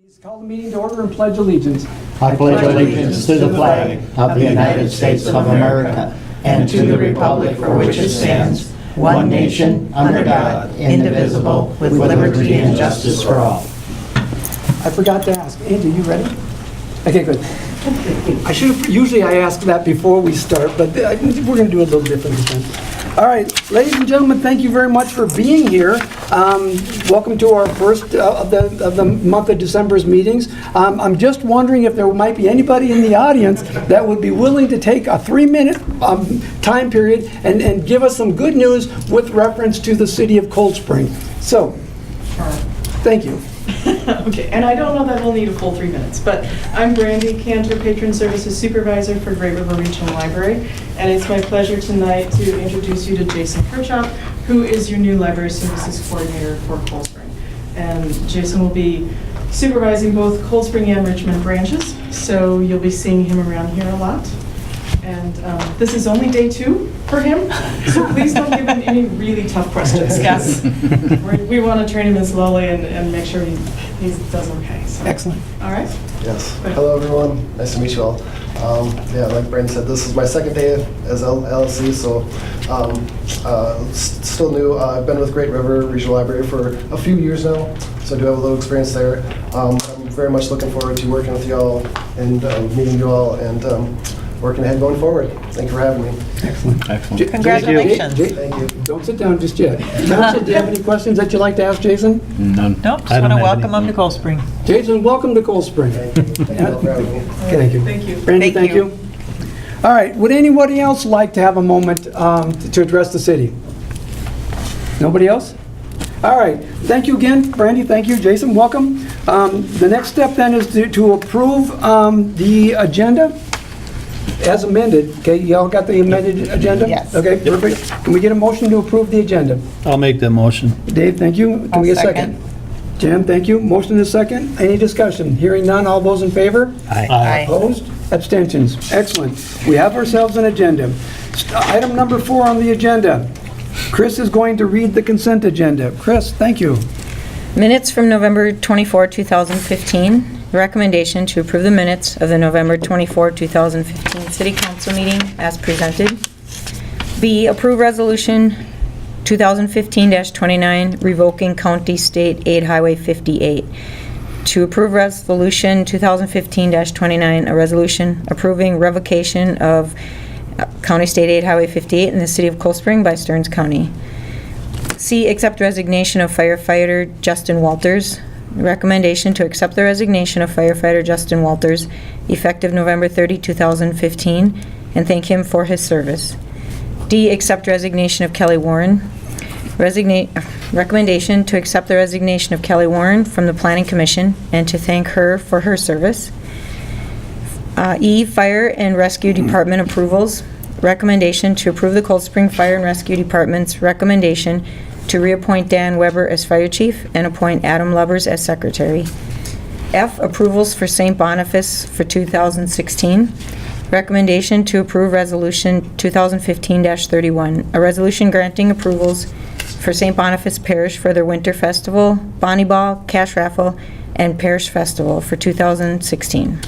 Please call the meeting to order and pledge allegiance. I pledge allegiance to the flag of the United States of America and to the republic for which it stands, one nation, under God, indivisible, with liberty and justice for all. I forgot to ask. Andy, you ready? Okay, good. Usually I ask that before we start, but we're going to do a little different this time. All right, ladies and gentlemen, thank you very much for being here. Welcome to our first of the month of December's meetings. I'm just wondering if there might be anybody in the audience that would be willing to take a 3-minute time period and give us some good news with reference to the city of Cold Spring. So, thank you. Okay, and I don't know that we'll need a full 3 minutes, but I'm Brandy Cantor, Patron Services Supervisor for Great River Regional Library, and it's my pleasure tonight to introduce you to Jason Kirchhoff, who is your new Library Services Coordinator for Cold Spring. And Jason will be supervising both Cold Spring and Richmond branches, so you'll be seeing him around here a lot. And this is only day 2 for him, so please don't give him any really tough questions, yes. We want to train him in slowly and make sure he does okay. So. Excellent. All right? Yes. Hello, everyone. Nice to meet you all. Yeah, like Brandon said, this is my second day as LLC, so still new. I've been with Great River Regional Library for a few years now, so I do have a little experience there. I'm very much looking forward to working with you all and meeting you all and working ahead going forward. Thank you for having me. Excellent. Congratulations. Thank you. Don't sit down just yet. Council, do you have any questions that you'd like to ask Jason? Nope, just want to welcome him to Cold Spring. Jason, welcome to Cold Spring. Thank you. Thank you all for having me. Thank you. Thank you. Brandy, Thank thank you. All right, would anybody else like to have a moment to address the city? Nobody else? All right, thank you again, Brandy, thank you, Jason, welcome. The next step then is to approve the agenda as amended. Okay, y'all got the amended agenda? Yes. Okay, perfect. Can we get a motion to approve the agenda? I'll make that motion. Dave, thank you. Can we get a second? Jim, thank you. Motion is second. Any discussion? Hearing none, all those in favor? Aye. Opposed? Abstentions? Excellent. We have ourselves an agenda. Item number 4 on the agenda. Chris is going to read the consent agenda. Chris, thank you. Minutes from November 24, 2015. Recommendation to approve the minutes of the November 24, 2015 City Council meeting as presented. B, approve resolution 2015-29 revoking County State Aid Highway 58. To approve resolution 2015-29, a resolution approving revocation of County State Aid Highway 58 in the city of Cold Spring by Stearns County. C, accept resignation of firefighter Justin Walters. Recommendation to accept the resignation of firefighter Justin Walters effective November 30, 2015, and thank him for his service. D, accept resignation of Kelly Warren. Recommendation to accept the resignation of Kelly Warren from the Planning Commission and to thank her for her service. E, Fire and Rescue Department approvals. Recommendation to approve the Cold Spring Fire and Rescue Department's recommendation to reappoint Dan Weber as Fire Chief and appoint Adam Lubbers as Secretary. F, approvals for St. Boniface for 2016. Recommendation to approve Resolution 2015-31, a resolution granting approvals for St. Boniface Parish for their Winter Festival, Bonnie Ball, Cash Raffle, and Parish Festival for 2016.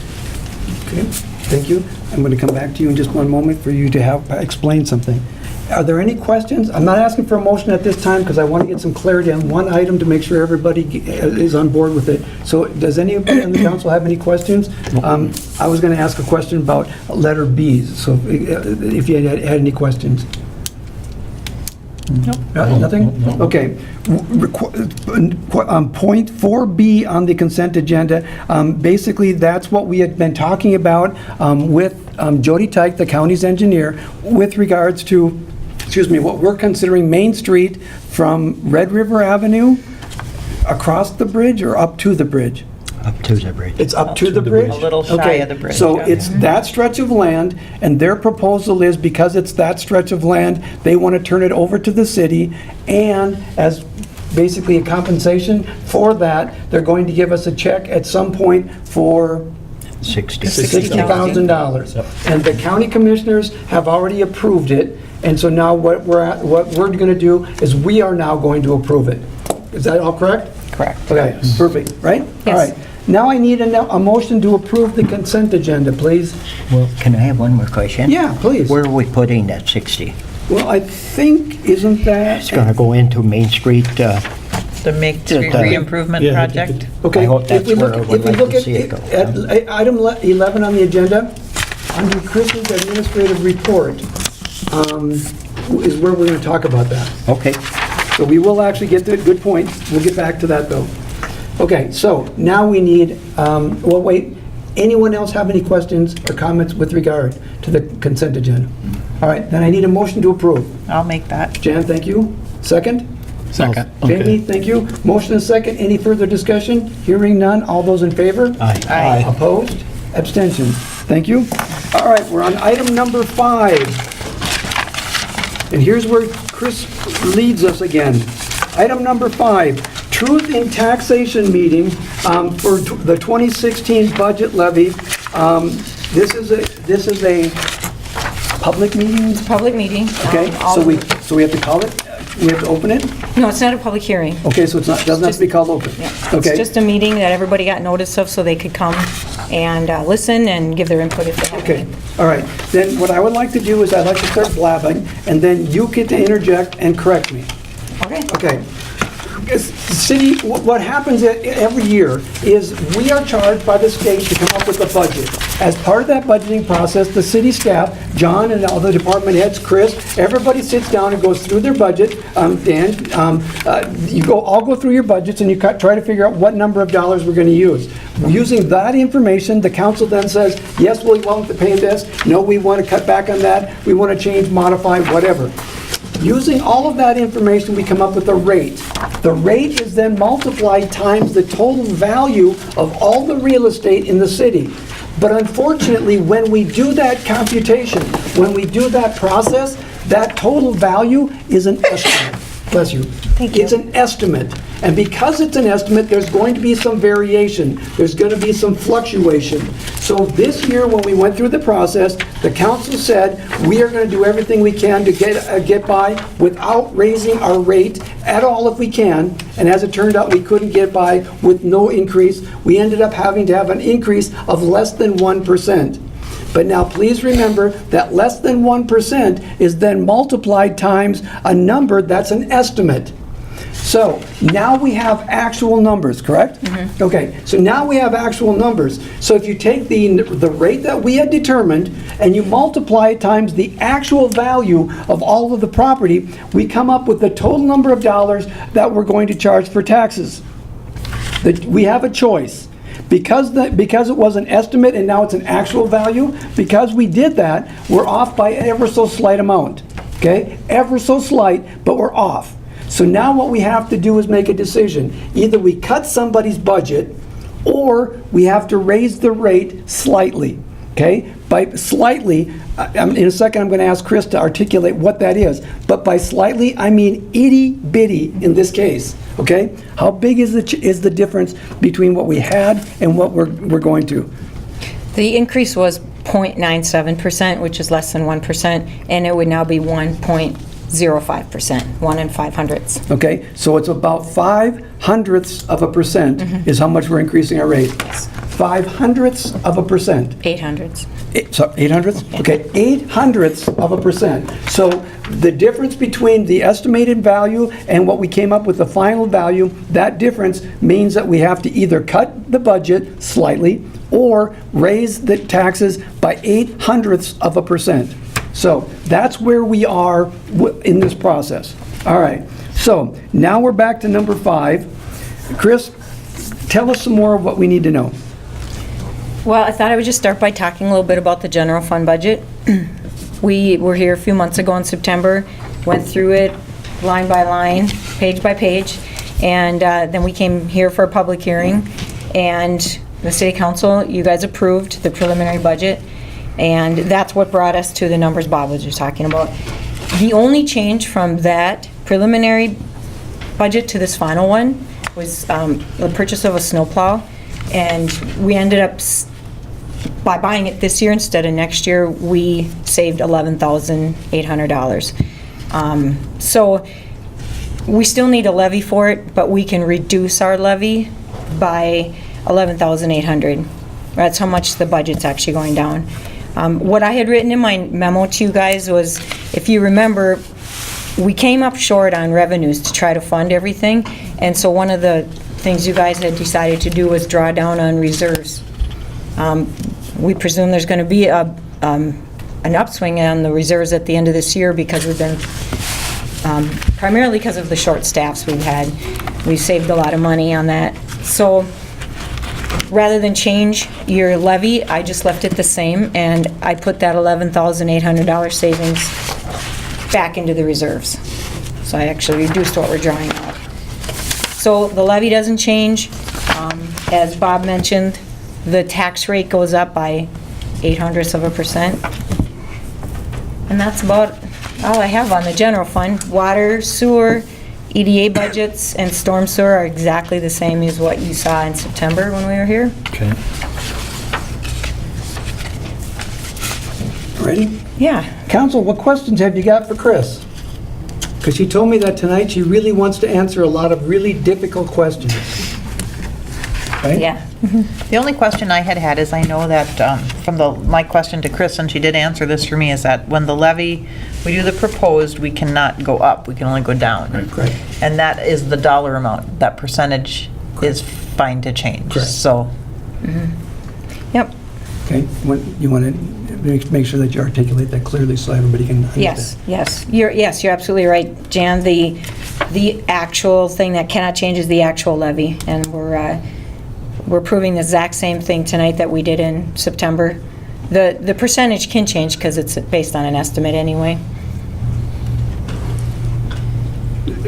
Okay, thank you. I'm going to come back to you in just one moment for you to have explain something. Are there any questions? I'm not asking for a motion at this time because I want to get some clarity on one item to make sure everybody is on board with it. So does anybody on the council have any questions? I was going to ask a question about letter B, so if you had any questions. Nope. Nothing? No. Okay. Point 4B on the consent agenda, basically that's what we had been talking about with Jody Tyke, the county's engineer, with regards to, what we're considering Main Street from Red River Avenue across the bridge or up to the bridge? Up to the bridge. It's up to the bridge? A little shy Okay, of the bridge, so yeah. it's that stretch of land, and their proposal is, because it's that stretch of land, they want to turn it over to the city, and as basically a compensation for that, they're going to give us a check at some point for $60,000. And the county commissioners have already approved it, and so now what we're going to do is we are now going to approve it. Is that all correct? Correct. Okay, perfect, right? Yes. All right. now I need a motion to approve the consent agenda, please. Well, can I have one more question? Yeah, please. Where are we putting that 60? Well, I think, isn't that? It's going to go into Main Street. The Make Street Yeah, Re-Improvement yeah, Project. Okay, I hope if that's we where look, I if would we like look to see it go. at item 11 on the agenda, under Chris's administrative report, is where we're going to talk about that. Okay. So we will actually get to it, good point, we'll get back to that though. Okay, so now we need, well, wait, anyone else have any questions or comments with regard to the consent agenda? All right, then I need a motion to approve. I'll make that. Jan, thank you. Second? Second. Jamie, thank you. Motion and second. Any further discussion? Hearing none. All those in favor? Aye. Opposed? Abstention. Thank you. All right, we're on item number 5. And here's where Chris leads us again. Item number 5, Truth in Taxation meeting for the 2016 budget levy. This is a public meeting? Public meeting. Okay, all so of we it- have to call it? We have to open it? No, it's not a public hearing. Okay, so doesn't have to be called open? Yeah. It's Okay, just a meeting that everybody got notice of so they could come and listen and give their input if they have okay, any. all right. Then what I would like to do is I'd like to start blabbing, and then you get to interject and correct me. Okay. Okay. City, what happens every year is we are charged by the state to come up with a budget. As part of that budgeting process, the city staff, John and all the department heads, Chris, everybody sits down and goes through their budget. Dan, all go through your budgets and you try to figure out what number of dollars we're going to use. Using that information, the council then says, yes, we want to pay this. No, we want to cut back on that. We want to change, modify, whatever. Using all of that information, we come up with a rate. The rate is then multiplied times the total value of all the real estate in the city. But unfortunately, when we do that computation, when we do that process, that total value is an estimate. Bless you. Thank you. It's an estimate. And because it's an estimate, there's going to be some variation. There's going to be some fluctuation. So this year, when we went through the process, the council said, we are going to do everything we can to get by without raising our rate at all if we can. And as it turned out, we couldn't get by with no increase. We ended up having to have an increase of less than 1%. But now please remember that less than 1% is then multiplied times a number that's an estimate. So now we have actual numbers, correct? Mm-hmm. Okay, so now we have actual numbers. So if you take the rate that we had determined and you multiply it times the actual value of all of the property, we come up with the total number of dollars that we're going to charge for taxes. We have a choice. Because it was an estimate and now it's an actual value, because we did that, we're off by ever so slight amount, okay? Ever so slight, but we're off. So now what we have to do is make a decision. Either we cut somebody's budget, or we have to raise the rate slightly, okay? By slightly, in a second I'm going to ask Chris to articulate what that is, but by slightly, I mean itty-bitty in this case, okay? How big is the difference between what we had and what we're going to? The increase was 0.97%, which is less than 1%, and it would now be 1.05%, 1 500ths. Okay, so it's about 0.05% is how much we're increasing our rate. 0.05%. 800ths. So 800ths? Okay, 0.08%. So the difference between the estimated value and what we came up with the final value, that difference means that we have to either cut the budget slightly or raise the taxes by 0.08%. So that's where we are in this process. All right, so now we're back to number 5. Chris, tell us some more of what we need to know. Well, I thought I would just start by talking a little bit about the general fund budget. We were here a few months ago in September, went through it line by line, page by page, and then we came here for a public hearing, and the city council, you guys approved the preliminary budget, and that's what brought us to the numbers Bob was just talking about. The only change from that preliminary budget to this final one was the purchase of a snowplow, and we ended up, by buying it this year instead of next year, we saved $11,800. So we still need a levy for it, but we can reduce our levy by $11,800. That's how much the budget's actually going down. What I had written in my memo to you guys was, if you remember, we came up short on revenues to try to fund everything, and so one of the things you guys had decided to do was draw down on reserves. We presume there's going to be an upswing on the reserves at the end of this year because we've been, primarily because of the short staffs we've had. We've saved a lot of money on that. So rather than change your levy, I just left it the same, and I put that $11,800 savings back into the reserves. So I actually reduced what we're drawing out. So the levy doesn't change. As Bob mentioned, the tax rate goes up by 0.08%. And that's about all I have on the general fund. Water, sewer, EDA budgets, and storm sewer are exactly the same as what you saw in September when we were here. Okay. Ready? Yeah. Council, what questions have you got for Chris? Because she told me that tonight she really wants to answer a lot of really difficult questions. Right? Yeah. The only question I had is, I know that from my question to Chris, and she did answer this for me, is that when the levy, we do the proposed, we cannot go up, we can only go down. Correct. And that is the dollar amount. That percentage is fine to change. Correct. So, Yep. Okay, you want to make sure that you articulate that clearly so everybody can understand. Yes. You're absolutely right, Jan. The actual thing that cannot change is the actual levy, and we're proving the exact same thing tonight that we did in September. The percentage can change because it's based on an estimate anyway.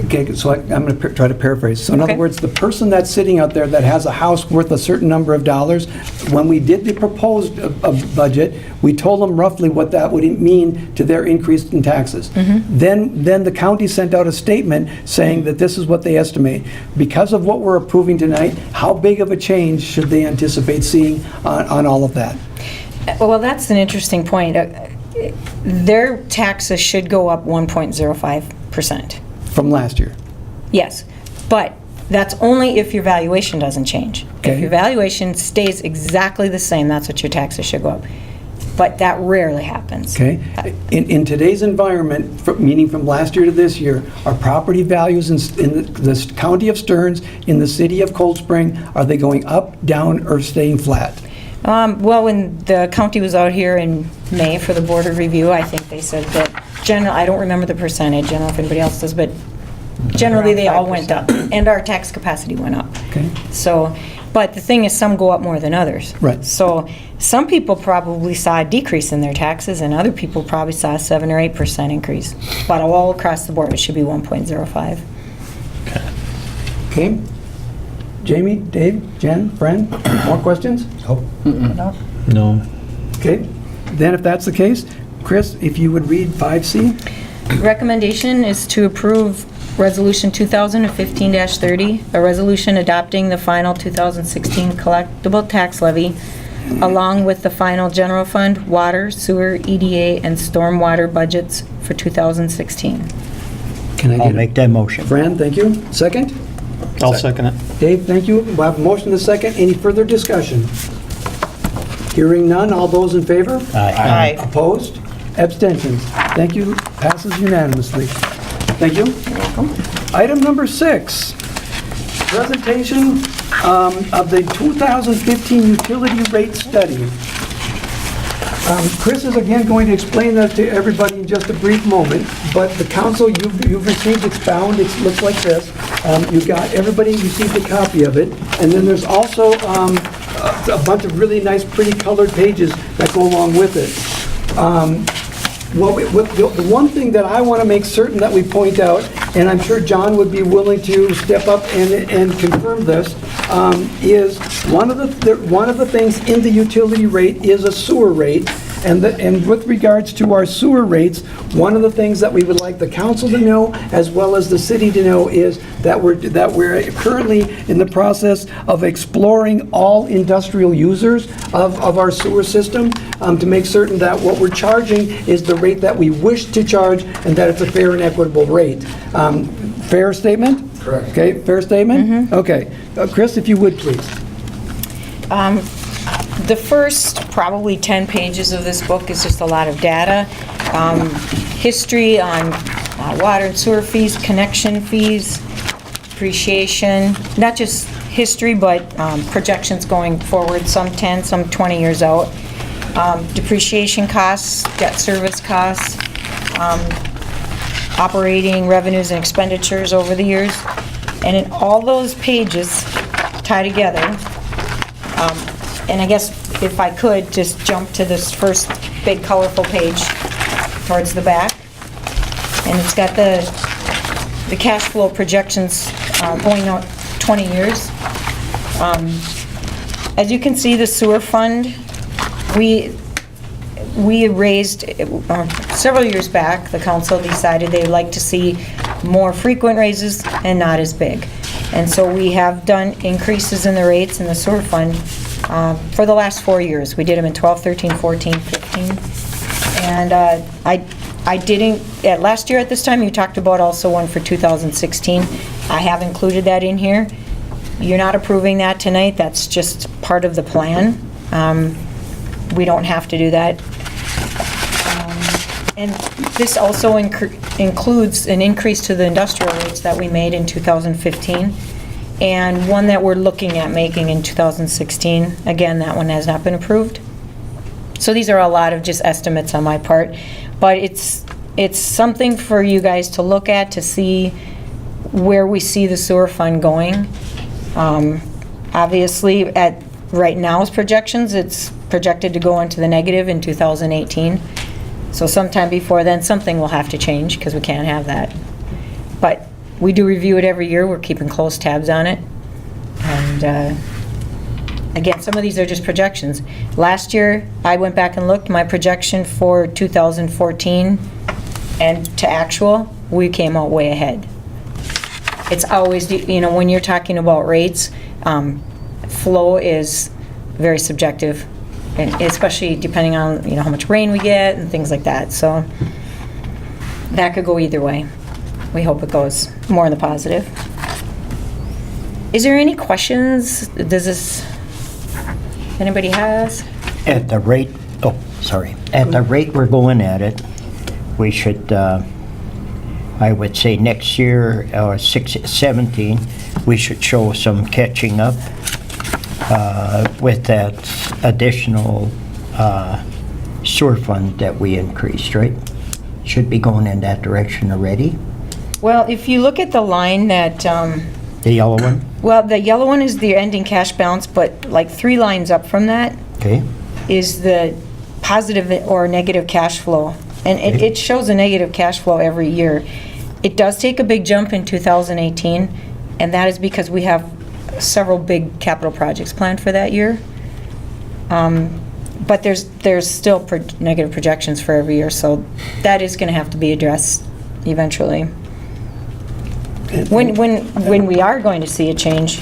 Okay, so I'm going to try to paraphrase. So in other Okay. words, the person that's sitting out there that has a house worth a certain number of dollars, when we did the proposed budget, we told them roughly what that would mean to their increase in taxes. Then the county sent out a statement saying that this is what they estimate. Because of what we're approving tonight, how big of a change should they anticipate seeing on all of that? Well, that's an interesting point. Their taxes should go up 1.05%. From last year? Yes, but that's only if your valuation doesn't change. Okay. If your valuation stays exactly the same, that's what your taxes should go up. But that rarely happens. Okay. In today's environment, meaning from last year to this year, our property values in the county of Stearns, in the city of Cold Spring, are they going up, down, or staying flat? Well, when the county was out here in May for the board of review, I think they said that I don't remember the percentage, I don't know if anybody else does, but generally they all went up, and our tax capacity went up. Okay. So, but the thing is, some go up more than others. Right. So some people probably saw a decrease in their taxes, and other people probably saw a 7 or 8% increase. But all across the board, it should be 1.05. Okay. Jamie, Dave, Jen, Fran, more questions? No. Okay. Then if that's the case, Chris, if you would read 5C? Recommendation is to approve Resolution 2015-30, a resolution adopting the final 2016 collectible tax levy, along with the final general fund, water, sewer, EDA, and stormwater budgets for 2016. Can I I'll get make that motion. Fran, thank you. Second? I'll second it. Dave, thank you. We have a motion and a second. Any further discussion? Hearing none, all those in favor? Aye. Opposed? Abstentions? Thank you. Passes unanimously. Thank you. Item number 6, presentation of the 2015 utility rate study. Chris is again going to explain that to everybody in just a brief moment, but the council, you've received, it's bound, it looks like this. You've got, everybody received a copy of it, and then there's also a bunch of really nice, pretty colored pages that go along with it. The one thing that I want to make certain that we point out, and I'm sure John would be willing to step up and confirm this, is one of the things in the utility rate is a sewer rate. And with regards to our sewer rates, one of the things that we would like the council to know, as well as the city to know, is that we're currently in the process of exploring all industrial users of our sewer system to make certain that what we're charging is the rate that we wish to charge and that it's a fair and equitable rate. Fair statement? Correct. Okay, fair statement? Okay. Chris, if you would, please. The first probably 10 pages of this book is just a lot of data. History on water and sewer fees, connection fees, depreciation, not just history, but projections going forward, some 10, some 20 years out. Depreciation costs, debt service costs, operating revenues and expenditures over the years. And in all those pages tie together, and I guess if I could, just jump to this first big colorful page towards the back. And it's got the cash flow projections going out 20 years. As you can see, the sewer fund, we raised, several years back, the council decided they'd like to see more frequent raises and not as big. And so we have done increases in the rates in the sewer fund for the last 4 years. We did them in 12, 13, 14, 15. And I didn't, last year at this time, you talked about also one for 2016. I have included that in here. You're not approving that tonight. That's just part of the plan. We don't have to do that. And this also includes an increase to the industrial rates that we made in 2015, and one that we're looking at making in 2016. Again, that one has not been approved. So these are a lot of just estimates on my part, but it's something for you guys to look at to see where we see the sewer fund going. Obviously, at right now's projections, it's projected to go into the negative in 2018. So sometime before then, something will have to change because we can't have that. But we do review it every year. We're keeping close tabs on it. And again, some of these are just projections. Last year, I went back and looked. My projection for 2014 and to actual, we came out way ahead. It's always, when you're talking about rates, flow is very subjective. And especially depending on, how much rain we get and things like that. So that could go either way. We hope it goes more in the positive. Is there any questions? Anybody has? At the rate, at the rate we're going at it, we should, I would say next year, or 17, we should show some catching up with that additional sewer fund that we increased, right? Should be going in that direction already. Well, if you look at the line that... The yellow one? Well, the yellow one is the ending cash balance, but like 3 lines up from that Okay. is the positive or negative cash flow. And it shows a negative cash flow every year. It does take a big jump in 2018, and that is because we have several big capital projects planned for that year. But there's still negative projections for every year, so that is going to have to be addressed eventually. When we are going to see a change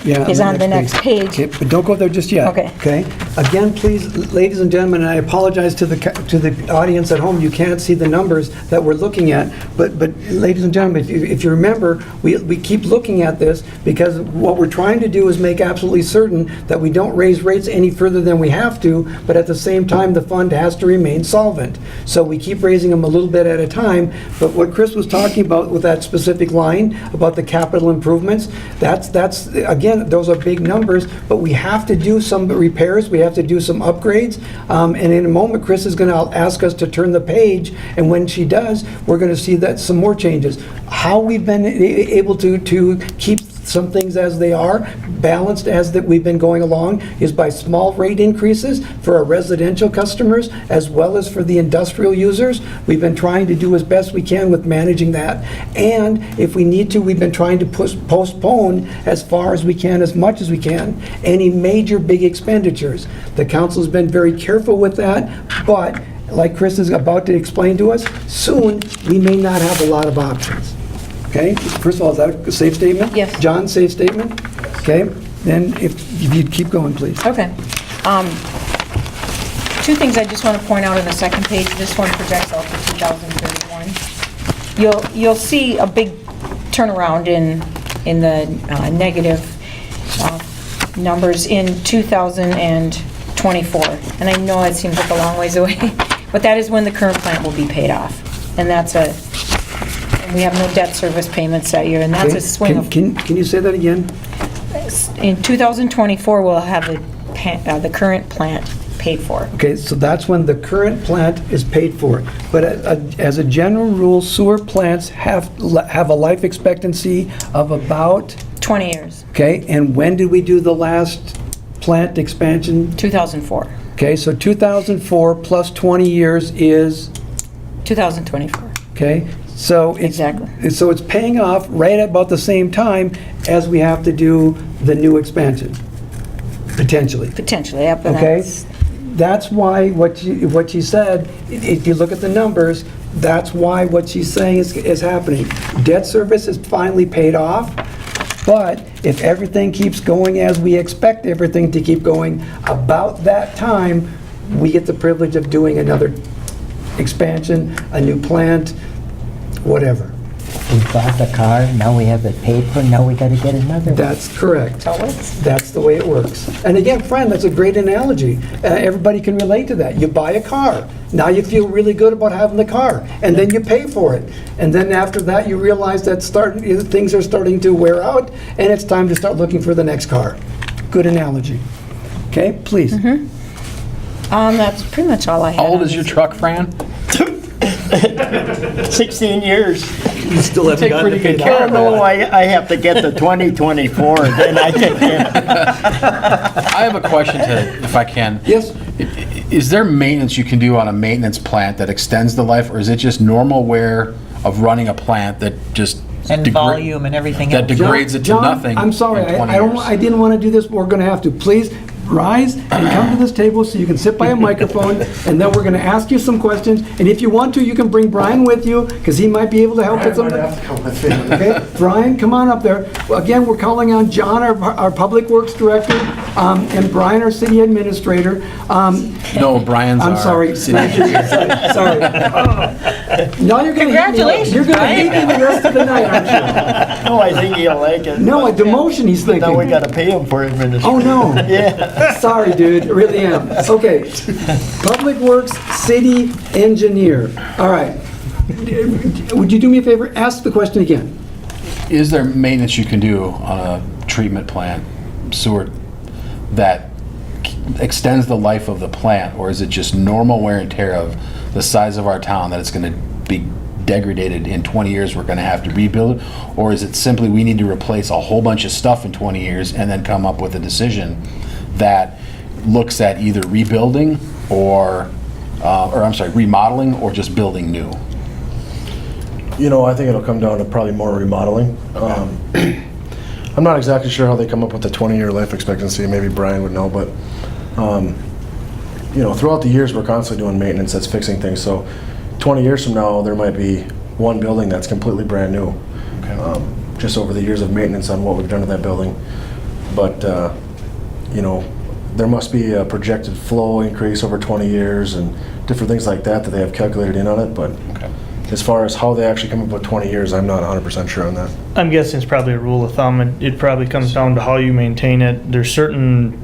is on the next page. Okay, but don't go there just yet. Okay. Again, please, ladies and gentlemen, and I apologize to the audience at home, you can't see the numbers that we're looking at, but ladies and gentlemen, if you remember, we keep looking at this because what we're trying to do is make absolutely certain that we don't raise rates any further than we have to, but at the same time, the fund has to remain solvent. So we keep raising them a little bit at a time, but what Chris was talking about with that specific line about the capital improvements, that's again, those are big numbers, but we have to do some repairs, we have to do some upgrades, and in a moment, Chris is going to ask us to turn the page, and when she does, we're going to see that some more changes. How we've been able to keep some things as they are, balanced as that we've been going along, is by small rate increases for our residential customers as well as for the industrial users. We've been trying to do as best we can with managing that. And if we need to, we've been trying to postpone as far as we can, as much as we can, any major big expenditures. The council's been very careful with that, but like Chris is about to explain to us, soon we may not have a lot of options. Okay, first of all, is that a safe statement? Yes. John, safe statement? Okay, then if you'd keep going, please. Okay. 2 things I just want to point out on the second page. This one projects out to 2031. You'll see a big turnaround in the negative numbers in 2024. And I know it seems like a long ways away, but that is when the current plant will be paid off. And that's we have no debt service payments that year, and that's Okay. a swing of... Can you say that again? In 2024, we'll have the current plant paid for. Okay, so that's when the current plant is paid for. But as a general rule, sewer plants have a life expectancy of about, 20 years, okay, and when did we do the last plant expansion? 2004, Okay, so 2004 plus 20 years is, 2024. okay? So it's, Exactly. so it's paying off right at about the same time as we have to do the new expansion, potentially. Potentially, yep. and Okay? that's- That's why what she said, if you look at the numbers, that's why what she's saying is happening. Debt service is finally paid off, but if everything keeps going as we expect everything to keep going, about that time, we get the privilege of doing another expansion, a new plant, whatever. We bought the car, now we have it paid for, now we gotta get another one. That's correct. That works. That's the way it works. And again, friend, that's a great analogy. Everybody can relate to that. You buy a car. Now you feel really good about having the car, and then you pay for it. And then after that, you realize that things are starting to wear out, and it's time to start looking for the next car. Good analogy. Okay, please. That's pretty much all I had. How old on is your this. truck, Fran? 16 years. You still haven't Take pretty good care Oh, of no, it. I have to get the 2024, then I can I have a question if I can. Yes? Is there maintenance you can do on a maintenance plant that extends the life, or is it just normal wear of running a plant that just... And volume and everything That else. degrades it to John, nothing I'm sorry, in 20 I don't. years? I didn't want to do this, but we're going to have to. Please rise and come to this table so you can sit by a microphone, and then we're going to ask you some questions. And if you want to, you can bring Brian with you, because he might be able to help with some. Might have to come with me. Okay, Brian, come on up there. Well, again, we're calling on John, our Public Works Director, and Brian, our City Administrator. No, Brian's I'm our sorry. city Sorry. Now you're going to hate me. Congratulations, You're going to hate me the rest of the night, aren't you? No, I think he'll like it. No, a demotion he's thinking. Now we gotta pay him for administration. Oh, no. Yeah. Sorry, dude, I really am. Okay. Public Works City Engineer. All right. Would you do me a favor? Ask the question again. Is there maintenance you can do on a treatment plant, sewer, that extends the life of the plant, or is it just normal wear and tear of the size of our town that it's going to be degraded in 20 years, we're going to have to rebuild it? Or is it simply we need to replace a whole bunch of stuff in 20 years and then come up with a decision that looks at either rebuilding or I'm sorry, remodeling or just building new? You know, I think it'll come down to probably more remodeling. I'm not exactly sure how they come up with the 20-year life expectancy. Maybe Brian would know, but, you know, throughout the years, we're constantly doing maintenance that's fixing things. So 20 years from now, there might be one building that's completely brand new. Just over the years of maintenance on what we've done to that building. But, you know, there must be a projected flow increase over 20 years and different things like that that they have calculated in on it. But as far as how they actually come up with 20 years, I'm not 100% sure on that. I'm guessing it's probably a rule of thumb. It probably comes down to how you maintain it. There's certain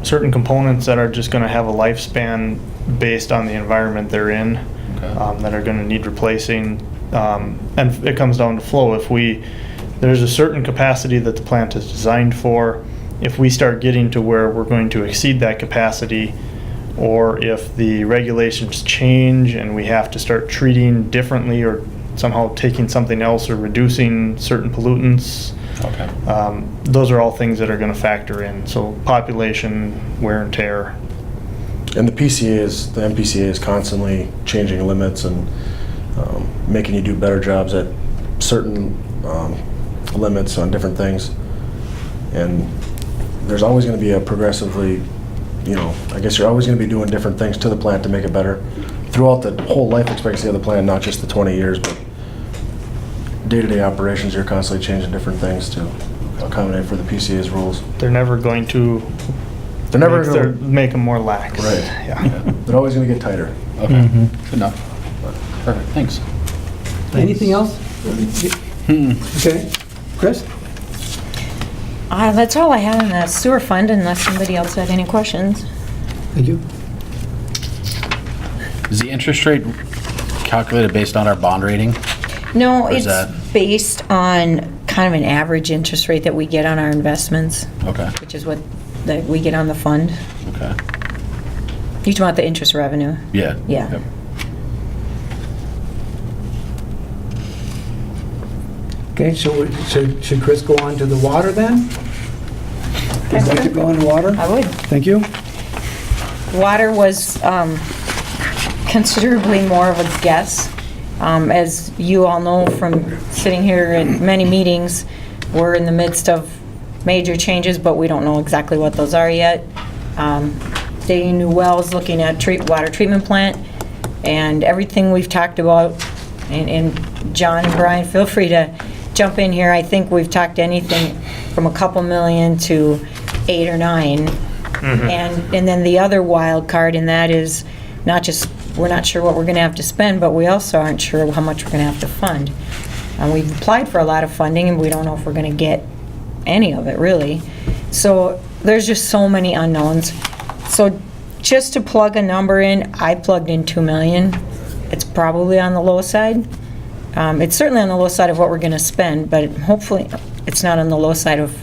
components that are just gonna have a lifespan based on the environment they're in, that are gonna need replacing. And it comes down to flow. There's a certain capacity that the plant is designed for. If we start getting to where we're going to exceed that capacity, or if the regulations change and we have to start treating differently or somehow taking something else or reducing certain pollutants, those are all things that are going to factor in. So population, wear and tear. And the MPCA is constantly changing limits and making you do better jobs at certain limits on different things. And there's always going to be a progressively, you know, I guess you're always going to be doing different things to the plant to make it better throughout the whole life expectancy of the plant, not just the 20 years, but day-to-day operations, you're constantly changing different things to accommodate for the PCA's rules. They're never going to make them more lax. Right. Yeah. They're always going to get tighter. Okay, good enough. Perfect, thanks. Anything else? Okay. Chris? That's all I have in the sewer fund, unless somebody else had any questions. Thank you. Is the interest rate calculated based on our bond rating? No, Or is it's that- based on kind of an average interest rate that we get on our investments, Okay, which is what that we get on the fund. okay. You talking about the interest revenue? Yeah. Yeah. Yep. Okay, so should Chris go on to the water then? Would you like to go on to water? I would. Thank you. Water was considerably more of a guess. As you all know from sitting here at many meetings, we're in the midst of major changes, but we don't know exactly what those are yet. Digging new wells, looking at water treatment plant, and everything we've talked about, and John and Brian, feel free to jump in here. I think we've talked anything from a couple million to 8 or 9. And then the other wild card in that is not just, we're not sure what we're going to have to spend, but we also aren't sure how much we're going to have to fund. And we've applied for a lot of funding, and we don't know if we're going to get any of it, really. So there's just so many unknowns. So just to plug a number in, I plugged in 2 million. It's probably on the low side. It's certainly on the low side of what we're going to spend, but hopefully it's not on the low side of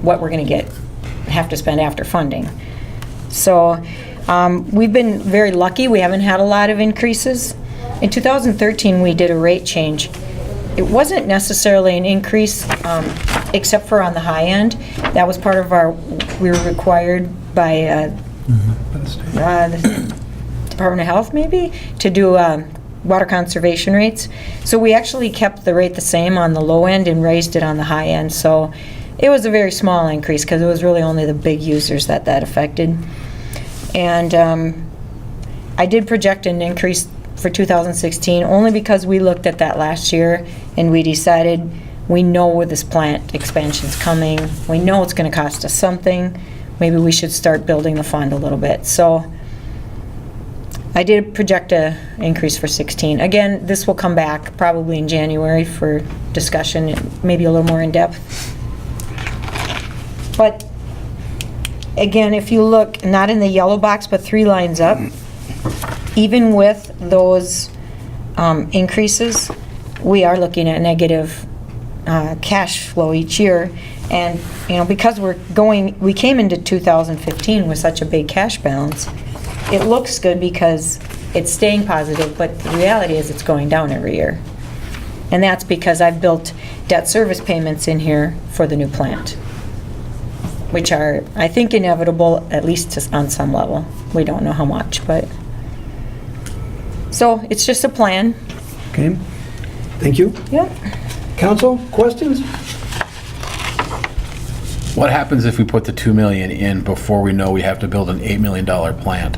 what we're going to have to spend after funding. So we've been very lucky. We haven't had a lot of increases. In 2013, we did a rate change. It wasn't necessarily an increase, except for on the high end. That was part of we were required by the Department of Health, maybe, to do water conservation rates. So we actually kept the rate the same on the low end and raised it on the high end. So it was a very small increase because it was really only the big users that affected. And I did project an increase for 2016 only because we looked at that last year and we decided we know where this plant expansion's coming. We know it's going to cost us something. Maybe we should start building the fund a little bit. So I did project an increase for 16. Again, this will come back probably in January for discussion, maybe a little more in depth. But again, if you look, not in the yellow box, but 3 lines up, even with those increases, we are looking at negative cash flow each year. And, because we came into 2015 with such a big cash balance, it looks good because it's staying positive, but the reality is it's going down every year. And that's because I've built debt service payments in here for the new plant, which are, I think, inevitable, at least on some level. We don't know how much, but... So, it's just a plan. Okay, thank you. Yep. Council, questions? What happens if we put the 2 million in before we know we have to build an $8 million plant?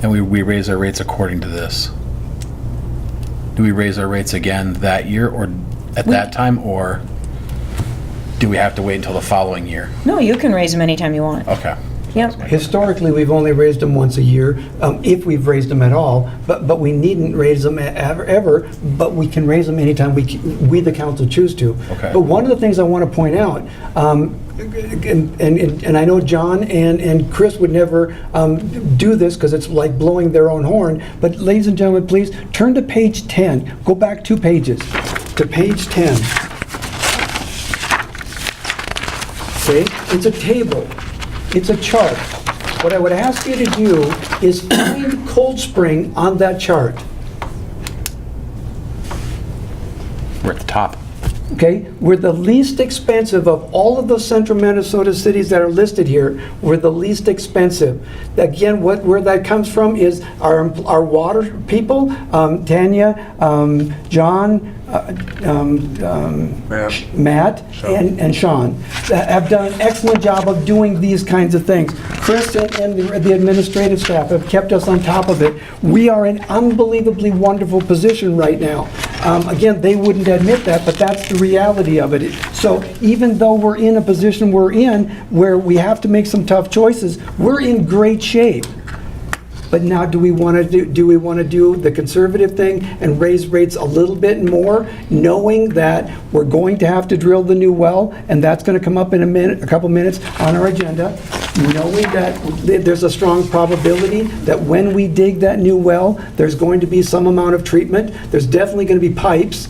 And we raise our rates according to this? Do we raise our rates again that year or at that time, or do we have to wait until the following year? No, you can raise them anytime you want. Okay. Yep. Historically, we've only raised them once a year, if we've raised them at all, but we needn't raise them ever, but we can raise them anytime we the council, choose to. Okay. But one of the things I want to point out, and I know John and Chris would never do this because it's like blowing their own horn, but ladies and gentlemen, please turn to page 10. Go back 2 pages to page 10. Okay, it's a table. It's a chart. What I would ask you to do is find Cold Spring on that chart. We're at the top. Okay? We're the least expensive of all of those central Minnesota cities that are listed here. We're the least expensive. Again, where that comes from is our water people, Tanya, John, Matt, and Sean, have done an excellent job of doing these kinds of things. Chris and the administrative staff have kept us on top of it. We are in an unbelievably wonderful position right now. Again, they wouldn't admit that, but that's the reality of it. So even though we're in a position we're in where we have to make some tough choices, we're in great shape. but now do we want to do the conservative thing and raise rates a little bit more, knowing that we're going to have to drill the new well, and that's going to come up in a couple minutes on our agenda, knowing that there's a strong probability that when we dig that new well, there's going to be some amount of treatment. There's definitely going to be pipes.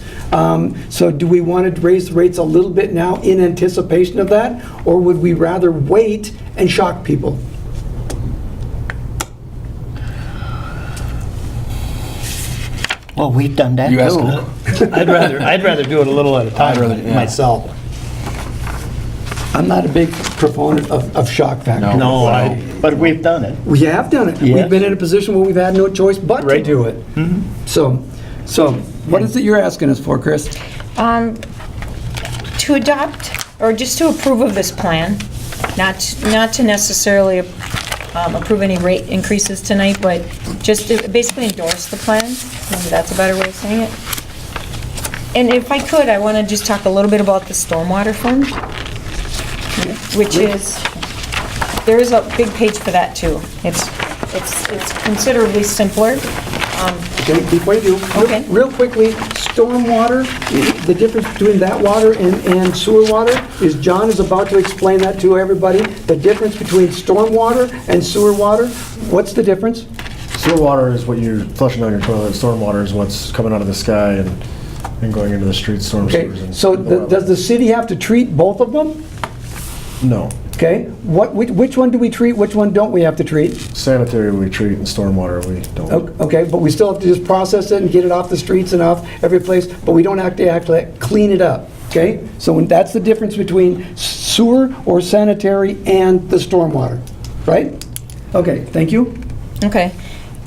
So do we want to raise the rates a little bit now in anticipation of that, or would we rather wait and shock people? Well, we've done that You ask too. I'd rather do it a little at a time rather, yeah. myself. I'm not a big proponent of shock factor. No. But we've done it. We have done it. We've Yes. been in a position where we've had no choice but to Right. do it. So what is it you're asking us for, Chris? To adopt, or just to approve of this plan, not to necessarily approve any rate increases tonight, but just to basically endorse the plan. Maybe that's a better way of saying it. And if I could, I want to just talk a little bit about the stormwater fund, which is, there is a big page for that too. It's considerably simpler. Okay, before you do, Okay. real quickly, stormwater, the difference between that water and sewer water is John is about to explain that to everybody. The difference between stormwater and sewer water, what's the difference? Sewer water is what you're flushing down your toilet. Storm water is what's coming out of the sky and going into the streets, storm Okay, sewers. and so the well. does the city have to treat both of them? No. Okay, which one do we treat, which one don't we have to treat? Sanitary we treat and stormwater we don't. Okay, but we still have to just process it and get it off the streets and off every place, but we don't have to actually clean it up, okay? So that's the difference between sewer or sanitary and the stormwater, right? Okay, thank you. Okay.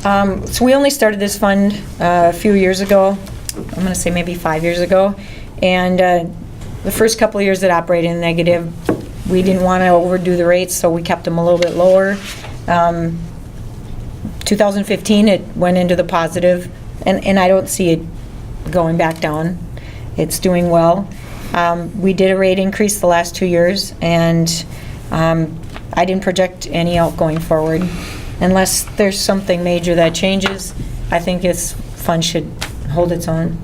So we only started this fund a few years ago. I'm going to say maybe 5 years ago. And the first couple of years it operated in negative. We didn't want to overdo the rates, so we kept them a little bit lower. 2015, it went into the positive, and I don't see it going back down. It's doing well. We did a rate increase the last 2 years, and I didn't project any out going forward. Unless there's something major that changes, I think this fund should hold its own.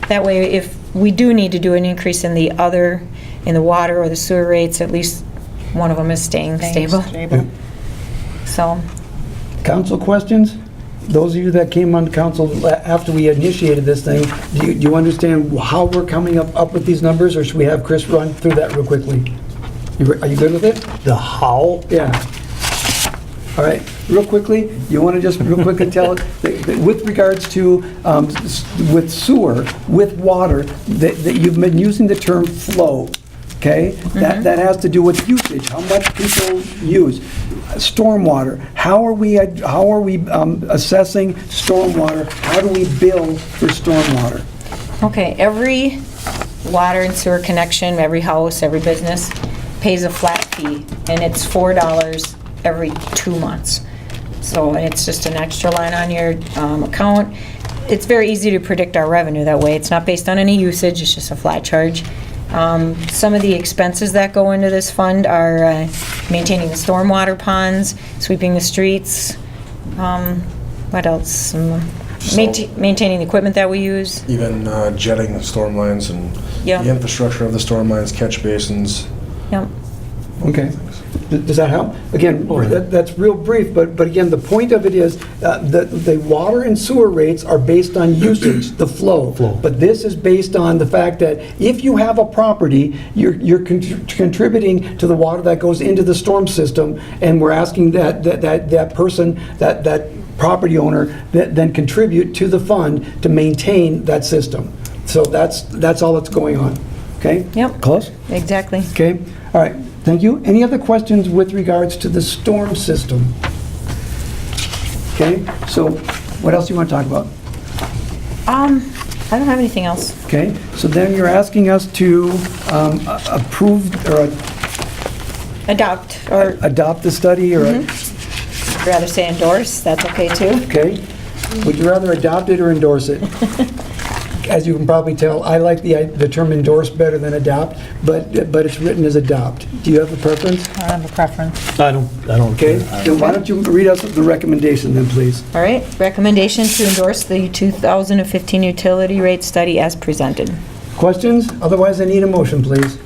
That way, if we do need to do an increase in the water or the sewer rates, at least one of them is staying stable. So, Council questions? Those of you that came on council after we initiated this thing, do you understand how we're coming up with these numbers, or should we have Chris run through that real quickly? Are you good with it? The how? Yeah. All right, real quickly, you want to just real quickly tell it, that with regards to, with sewer, with water, that you've been using the term flow, okay? That has to do with usage, how much people use. Stormwater, how are we assessing stormwater? How do we bill for stormwater? okay, every water and sewer connection, every house, every business pays a flat fee, and it's $4 every 2 months. So it's just an extra line on your account. It's very easy to predict our revenue that way. It's not based on any usage, it's just a flat charge. Some of the expenses that go into this fund are maintaining the stormwater ponds, sweeping the streets, what else? Maintaining the equipment that we use. Even jetting storm lines and Yeah. the infrastructure of the storm lines, catch basins. Yep. Okay. Does that help? Again, that's real brief, but again, the point of it is the water and sewer rates are based on usage, the flow. But this is based on the fact that if you have a property, you're contributing to the water that goes into the storm system, and we're asking that person, that property owner, then contribute to the fund to maintain that system. So that's all that's going on. Okay? Yep. Close? Exactly. Okay, all right, thank you. Any other questions with regards to the storm system? Okay, so what else do you want to talk about? I don't have anything else. Okay, so then you're asking us to approve or Adopt, or adopt the study, or, rather say endorse, that's okay too. okay? Would you rather adopt it or endorse it? as you can probably tell, I like the term endorse better than adopt, but it's written as adopt. Do you have a preference? I don't have a preference. I don't. Okay, then why don't you read us the recommendation then, please? All right, recommendation to endorse the 2015 utility rate study as presented. Questions? Otherwise, I need a motion, please.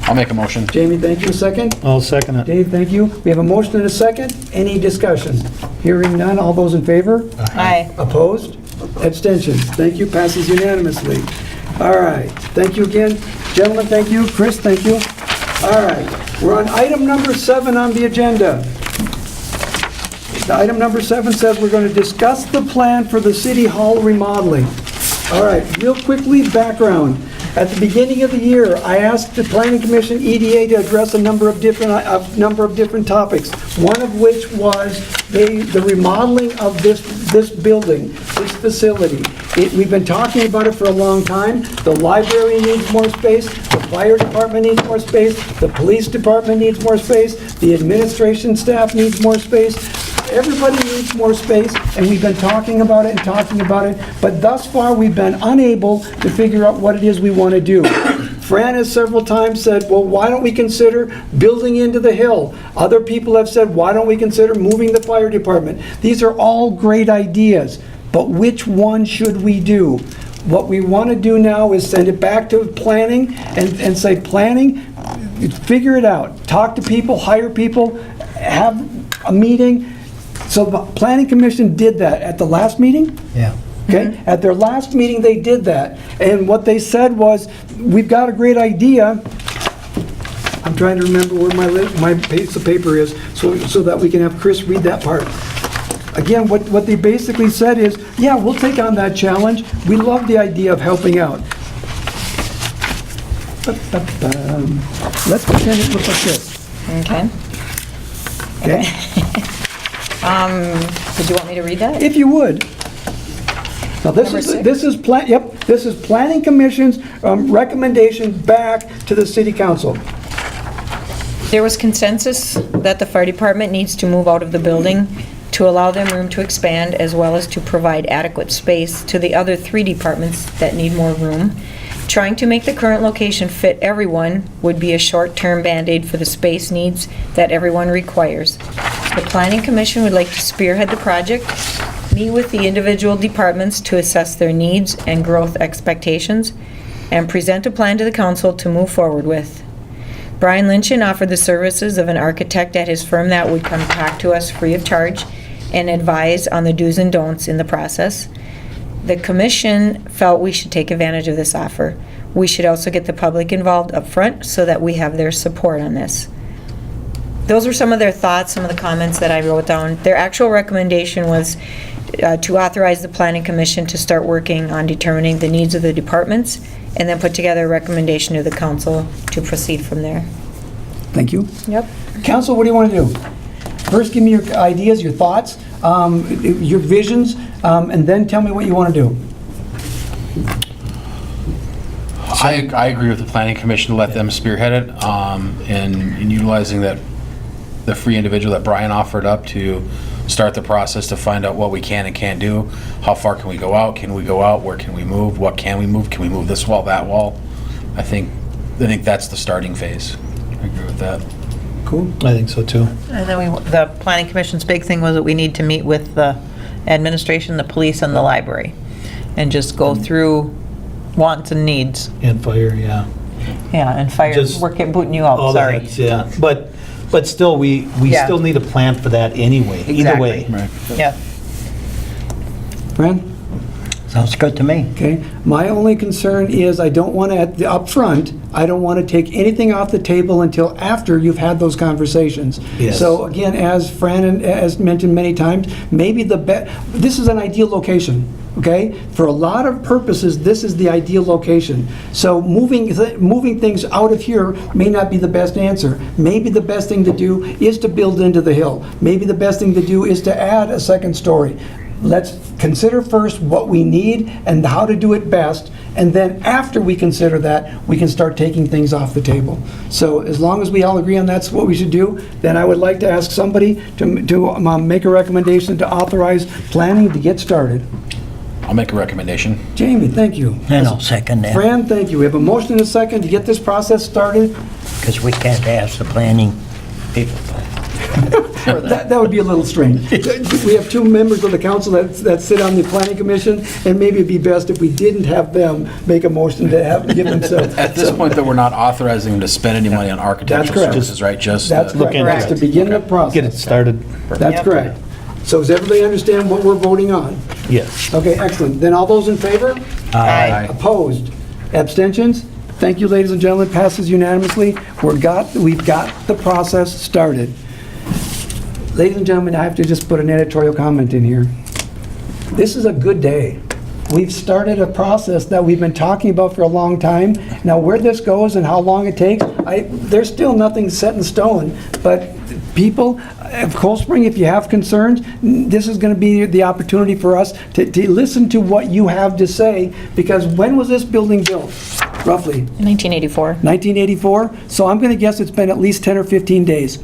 I'll make a motion. Jamie, thank you. Second? I'll second it. Dave, thank you. We have a motion and a second. Any discussion? Hearing none. All those in favor? Aye. Opposed? Abstentions? Thank you. Passes unanimously. All right. Thank you again. Gentlemen, thank you. Chris, thank you. All right. We're on item number 7 on the agenda. Item number 7 says we're going to discuss the plan for the City Hall remodeling. All right. Real quickly, background. At the beginning of the year, I asked the Planning Commission EDA to address a number of different topics. One of which was the remodeling of this building, this facility. We've been talking about it for a long time. The library needs more space. The fire department needs more space. The police department needs more space. The administration staff needs more space. Everybody needs more space, and we've been talking about it, but thus far, we've been unable to figure out what it is we want to do. Fran has several times said, well, why don't we consider building into the hill? Other people have said, why don't we consider moving the fire department? These are all great ideas, but which one should we do? What we want to do now is send it back to planning and say, planning, figure it out. Talk to people, hire people, have a meeting. So the Planning Commission did that at the last meeting? Yeah. Okay, at their last meeting, they did that. And what they said was, we've got a great idea. I'm trying to remember where my piece of paper is, so that we can have Chris read that part. Again, what they basically said is, yeah, we'll take on that challenge. We love the idea of helping out. Let's pretend it looks like this. Okay. Okay? Did you want me to read that? If you would. Now, this is Planning Commission's recommendation back to the City Council. There was consensus that the fire department needs to move out of the building to allow them room to expand, as well as to provide adequate space to the other 3 departments that need more room. Trying to make the current location fit everyone would be a short-term Band-Aid for the space needs that everyone requires. The Planning Commission would like to spearhead the project, meet with the individual departments to assess their needs and growth expectations, and present a plan to the council to move forward with. Brian Lynchen offered the services of an architect at his firm that would come talk to us free of charge and advise on the do's and don'ts in the process. The commission felt we should take advantage of this offer. We should also get the public involved up front so that we have their support on this. Those were some of their thoughts, some of the comments that I wrote down. Their actual recommendation was to authorize the Planning Commission to start working on determining the needs of the departments and then put together a recommendation to the council to proceed from there. Thank you. Yep. Council, what do you want to do? First, give me your ideas, your thoughts, your visions, and then tell me what you want to do. I agree with the Planning Commission to let them spearhead it, and utilizing the free individual that Brian offered up to start the process to find out what we can and can't do. How far can we go out? Can we go out? Where can we move? What can we move? Can we move this wall, that wall? I think that's the starting phase. I agree with that. Cool. I think so too. And then the Planning Commission's big thing was that we need to meet with the administration, the police, and the library, and just go through wants and needs. And fire, yeah. Yeah, and fire, Just we're booting you out, All sorry. that, yeah. But still, we Yeah. still need a plan for that anyway, either way. Exactly. Yeah. Fran? Sounds good to me. Okay. My only concern is I don't want to, up front, I don't want to take anything off the table until after you've had those conversations. Yes. So again, as Fran has mentioned many times, maybe this is an ideal location, okay? For a lot of purposes, this is the ideal location. So moving things out of here may not be the best answer. Maybe the best thing to do is to build into the hill. Maybe the best thing to do is to add a second story. Let's consider first what we need and how to do it best, and then after we consider that, we can start taking things off the table. So as long as we all agree on that's what we should do, then I would like to ask somebody to make a recommendation to authorize planning to get started. I'll make a recommendation. Jamie, thank you. And I'll second that, Fran, thank you. We have a motion and a second to get this process started. because we can't ask the planning people. That would be a little strange. We have two members of the council that sit on the planning commission, and maybe it'd be best if we didn't have them make a motion to give themselves. At this point, though, we're not authorizing them to spend any money on That's architectural correct. services, right? Just That's Look correct. into That's to begin the process. Get it started. That's Yep. correct. So does everybody understand what we're voting on? Yes. Okay, excellent. Then all those in favor? Aye. Opposed? Abstentions? Thank you, ladies and gentlemen. Passes unanimously. We've got the process started. Ladies and gentlemen, I have to just put an editorial comment in here. This is a good day. We've started a process that we've been talking about for a long time. Now, where this goes and how long it takes, there's still nothing set in stone, but people of Cold Spring, if you have concerns, this is going to be the opportunity for us to listen to what you have to say, because when was this building built, roughly? 1984. 1984? So I'm going to guess it's been at least 10 or 15 days.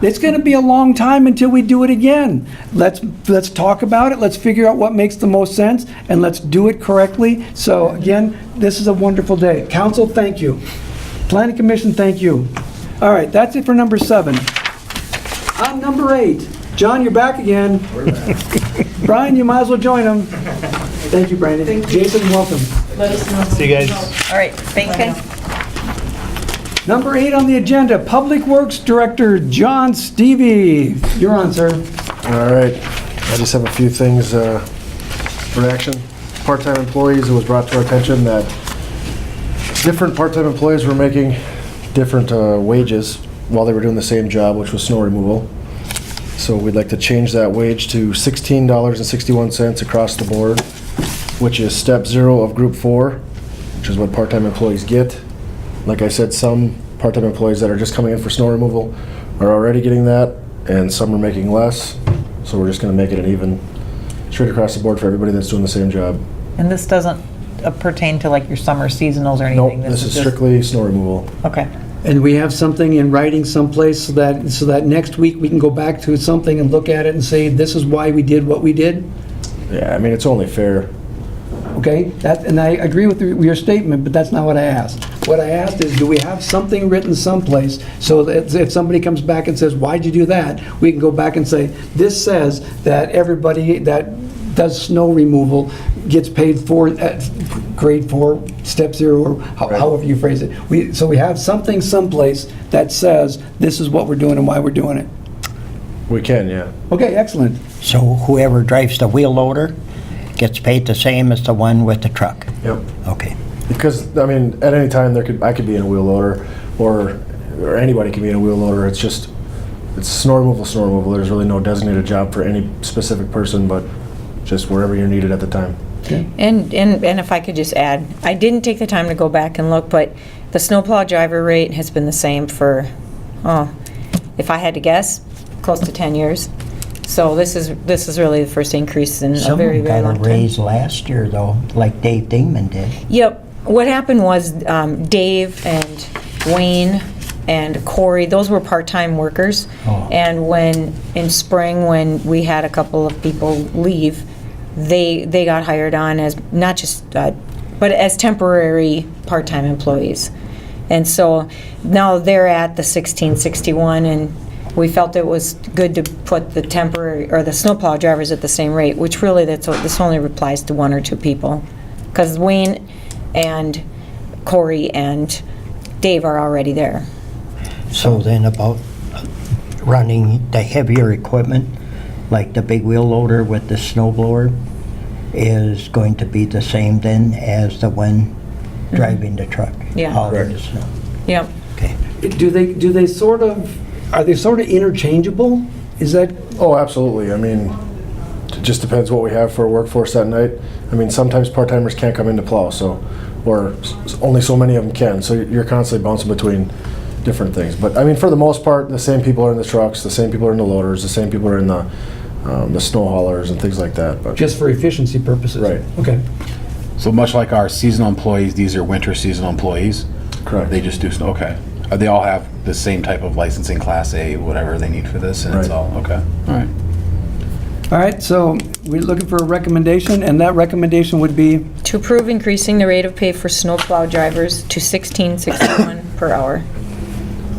It's going to be a long time until we do it again. Let's talk about it, let's figure out what makes the most sense, and let's do it correctly. So again, this is a wonderful day. Council, thank you. Planning Commission, thank you. All right, that's it for number 7. On number 8, John, you're back again. Brian, you might as well join him. Thank you, Brandon. Thank you. Jason, welcome. Let us know. See you guys. All right, thank you. Number 8 on the agenda, Public Works Director John Stevie. You're on, sir. All right, I just have a few things for action. Part-time employees, it was brought to our attention that different part-time employees were making different wages while they were doing the same job, which was snow removal. So we'd like to change that wage to $16.61 across the board, which is step 0 of group 4, which is what part-time employees get. Like I said, some part-time employees that are just coming in for snow removal are already getting that, and some are making less. So we're just gonna make it an even, straight across the board for everybody that's doing the same job. And this doesn't pertain to like your summer seasonals or anything? Nope, this is just- strictly snow removal. Okay. And we have something in writing someplace so that next week we can go back to something and look at it and say, this is why we did what we did? Yeah, I mean, it's only fair. Okay? And I agree with your statement, but that's not what I asked. What I asked is, do we have something written someplace so that if somebody comes back and says, why'd you do that? We can go back and say, this says that everybody that does snow removal gets paid for grade 4, step 0, or however you phrase it. So we have something someplace that says, this is what we're doing and why we're doing it. We can, yeah. Okay, excellent. So whoever drives the wheel loader gets paid the same as the one with the truck? Yep. Okay. Because, I mean, at any time, I could be in a wheel loader, or anybody can be in a wheel loader. It's just, it's snow removal. There's really no designated job for any specific person, but just wherever you're needed at the time. Okay. And if I could just add, I didn't take the time to go back and look, but the snowplow driver rate has been the same for, if I had to guess, close to 10 years. So this is really the first increase in a very, very long Some got a time. raise last year, though, like Dave Dingman did. Yep. What happened was Dave and Wayne and Corey, those were part-time workers. Oh. And in spring, when we had a couple of people leave, they got hired on as not just, but as temporary part-time employees. And so now they're at the 1661, and we felt it was good to put the temporary, or the snowplow drivers at the same rate, which really, this only applies to 1 or 2 people. Because Wayne and Corey and Dave are already there. So then about running the heavier equipment, like the big wheel loader with the snow blower, is going to be the same then as the one driving the truck? Yeah. Hauling the snow. Yep. Okay. Do they sort of, are they sort of interchangeable? Is that, Oh, absolutely. I mean, it just depends what we have for a workforce that night. I mean, sometimes part-timers can't come in to plow, so, or only so many of them can, so you're constantly bouncing between different things. But, I mean, for the most part, the same people are in the trucks, the same people are in the loaders, the same people are in the snow haulers and things like that, but. just for efficiency purposes? Right. Okay. So much like our seasonal employees, these are winter seasonal employees? Correct. They just do snow, okay. They all have the same type of licensing, Class A, whatever they need for this, and it's Right. all, okay, all right. All right, so we're looking for a recommendation, and that recommendation would be, To approve increasing the rate of pay for snowplow drivers to $16.61 per hour.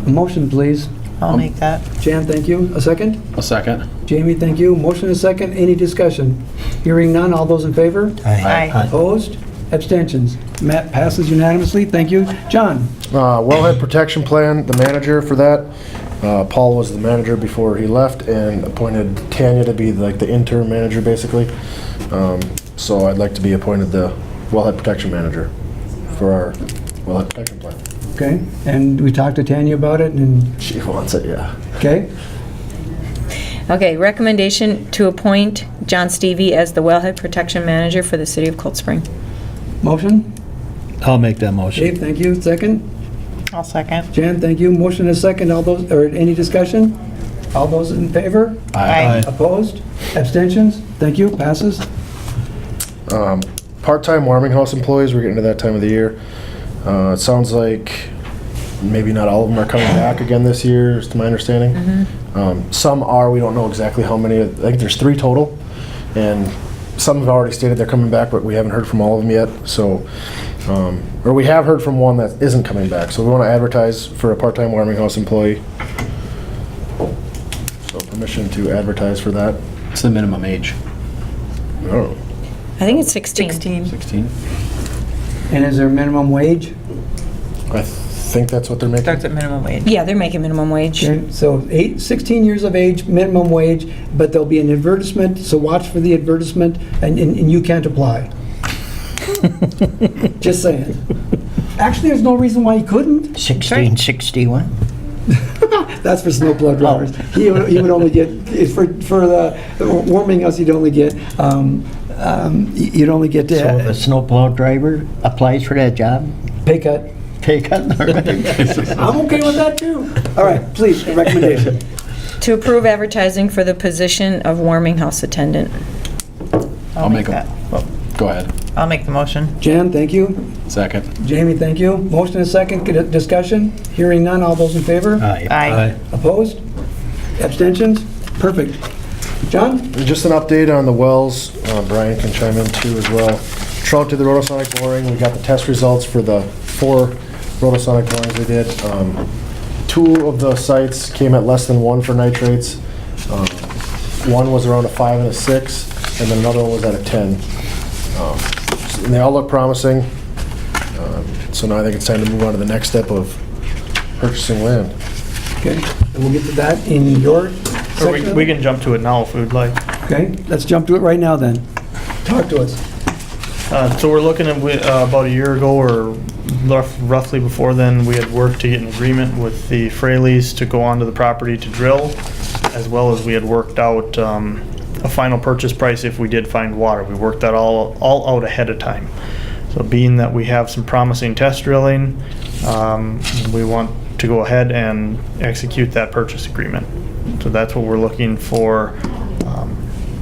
a motion, please. I'll make that. Jan, thank you. A second? A second. Jamie, thank you. Motion and a second. Any discussion? Hearing none. All those in favor? Aye. Opposed? Abstentions? Matt passes unanimously. Thank you. John? Wellhead Protection Plan, the manager for that. Paul was the manager before he left and appointed Tanya to be like the interim manager, basically. So I'd like to be appointed the Wellhead Protection Manager for our Wellhead Protection Plan. Okay. And we talked to Tanya about it, and, She wants it, yeah. okay? Okay, recommendation to appoint John Stevie as the Wellhead Protection Manager for the City of Cold Spring. Motion? I'll make that motion. Dave, thank you. Second? I'll second. Jan, thank you. Motion and a second. All those, or any discussion? All those in favor? Aye. Opposed? Abstentions? Thank you. Passes. Part-time warming house employees, we're getting to that time of the year. It sounds like maybe not all of them are coming back again this year, is to my understanding. Some are, we don't know exactly how many. I think there's 3 total, and some have already stated they're coming back, but we haven't heard from all of them yet. So, or we have heard from one that isn't coming back. So we want to advertise for a part-time warming house employee. So permission to advertise for that. It's the minimum age. I don't know. I think it's 16. 16. And is there a minimum wage? I think that's what they're making. Starts at minimum wage. Yeah, they're making minimum wage. Okay, so 16 years of age, minimum wage, but there'll be an advertisement, so watch for the advertisement, and you can't apply. Just saying. Actually, there's no reason why you couldn't. 1661? That's for snowplow drivers. He would only get, for the warming us, you'd only get, you'd only get So if a snowplow driver applies for that job, pay cut. pay cut? I'm okay with that, too. All right, please, a recommendation. To approve advertising for the position of warming house attendant. I'll make that. Go ahead. I'll make the motion. Jan, thank you. Second. Jamie, thank you. Motion and second, get a discussion. Hearing none, all those in favor? Aye. Opposed? Abstentions? Perfect. John? And just an update on the wells, Brian can chime in too as well. Trout did the rotosonic boring, we got the test results for the 4 rotosonic borings they did. 2 of the sites came at less than 1 for nitrates. One was around a 5 and a 6, and then another one was at a 10. And they all look promising. So now I think it's time to move on to the next step of purchasing land. Okay, and we'll get to that in your Or section. we can jump to it now if we'd like. Okay, let's jump to it right now then. Talk to us. So we're looking at, about a year ago or roughly before then, we had worked to get an agreement with the Fraleys to go onto the property to drill, as well as we had worked out a final purchase price if we did find water. We worked that all out ahead of time. So being that we have some promising test drilling, we want to go ahead and execute that purchase agreement. So that's what we're looking for.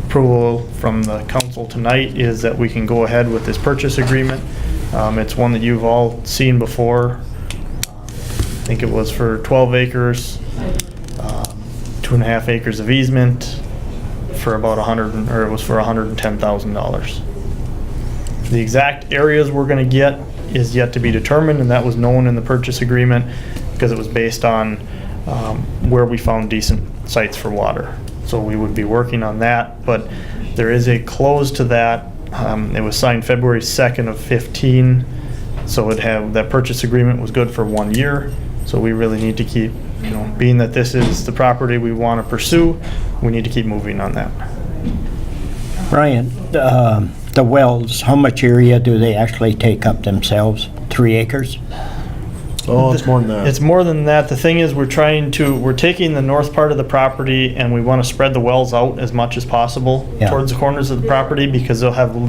Approval from the council tonight is that we can go ahead with this purchase agreement. It's one that you've all seen before. I think it was for 12 acres, 2.5 acres of easement for about it was for $110,000. The exact areas we're gonna get is yet to be determined, and that was known in the purchase agreement because it was based on where we found decent sites for water. So we would be working on that, but there is a close to that. It was signed February 2nd of 15, so that purchase agreement was good for 1 year. So we really need to keep, being that this is the property we want to pursue, we need to keep moving on that. Brian, the wells, how much area do they actually take up themselves? 3 acres? Oh, it's more than that. It's more than that. The thing is, we're taking the north part of the property and we want to spread the wells out as much as possible Yeah. towards the corners of the property because they'll have the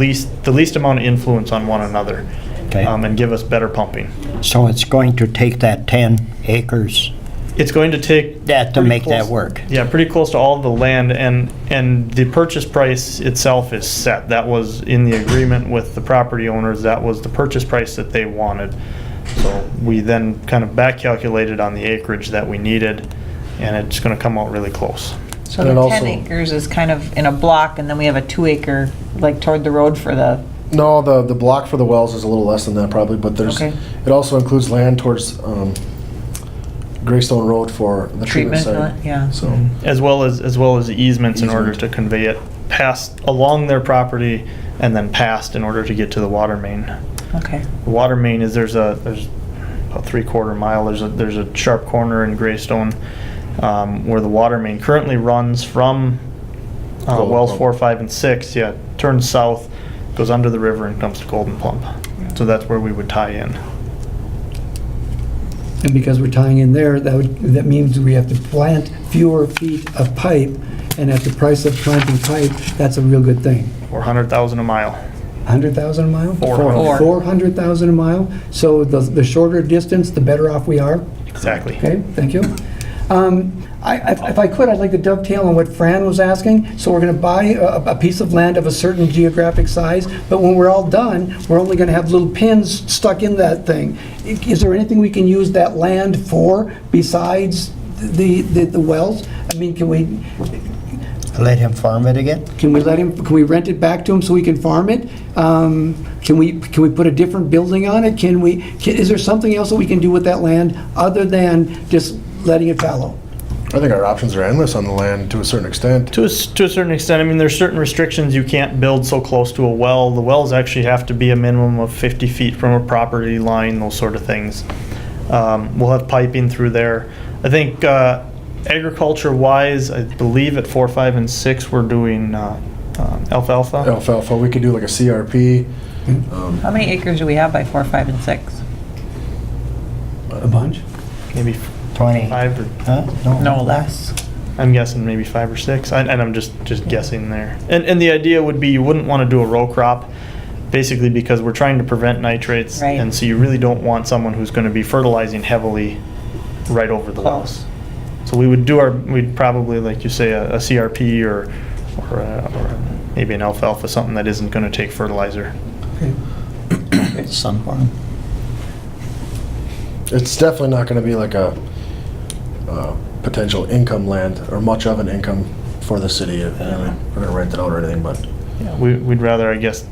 least amount of influence on one another. Okay. And give us better pumping. So it's going to take that 10 acres It's going to take that to pretty make that close- work? Yeah, pretty close to all of the land, and the purchase price itself is set. That was in the agreement with the property owners. That was the purchase price that they wanted. So we then kind of back calculated on the acreage that we needed, and it's going to come out really close. So And the it 10 also- acres is kind of in a block, and then we have a 2 acre, like toward the road for the, No, the block for the wells is a little less than that probably, but there's, Okay. it also includes land towards Greystone Road for the treatment treatment, site. yeah. So, As well as the easements in order Easement. to convey it past, along their property and then past in order to get to the water main. Okay. The water main is, there's about 3/4 mile, there's a sharp corner in Greystone, where the water main currently runs from Golden wells Plump. 4, 5, and 6, yeah, turns south, goes under the river and comes to Golden Plump. So that's where we would tie in. And because we're tying in there, that means we have to plant fewer feet of pipe, and at the price of planting pipe, that's a real good thing. 400,000 a mile. 100,000 a mile? 400. 400,000 a mile? So the shorter distance, the better off we are? Exactly. Okay, thank you. If I could, I'd like to dovetail on what Fran was asking. So we're going to buy a piece of land of a certain geographic size, but when we're all done, we're only going to have little pins stuck in that thing. Is there anything we can use that land for besides the wells? I mean, can we Let him farm it again? let him, can we rent it back to him so he can farm it? Can we put a different building on it? Is there something else that we can do with that land other than just letting it fallow? I think our options are endless on the land to a certain extent. To a certain extent, I mean, there's certain restrictions. You can't build so close to a well. The wells actually have to be a minimum of 50 feet from a property line, those sort of things. We'll have piping through there. I think agriculture-wise, I believe at 4, 5, and 6, we're doing alfalfa. Alfalfa, we could do like a CRP. How many acres do we have by 4, 5, and 6? A bunch? Maybe 20? 5 or, Huh? No, less. I'm guessing maybe 5 or 6. And I'm just guessing there. And the idea would be you wouldn't want to do a row crop, basically because we're trying to prevent nitrates. Right. And so you really don't want someone who's going to be fertilizing heavily right over the wells. So we'd probably, like you say, a CRP or maybe an alfalfa, something that isn't going to take fertilizer. Sun farm. It's definitely not going to be like a potential income land or much of an income for the city. We're going to rent it out or anything, but Yeah, we'd rather, I guess,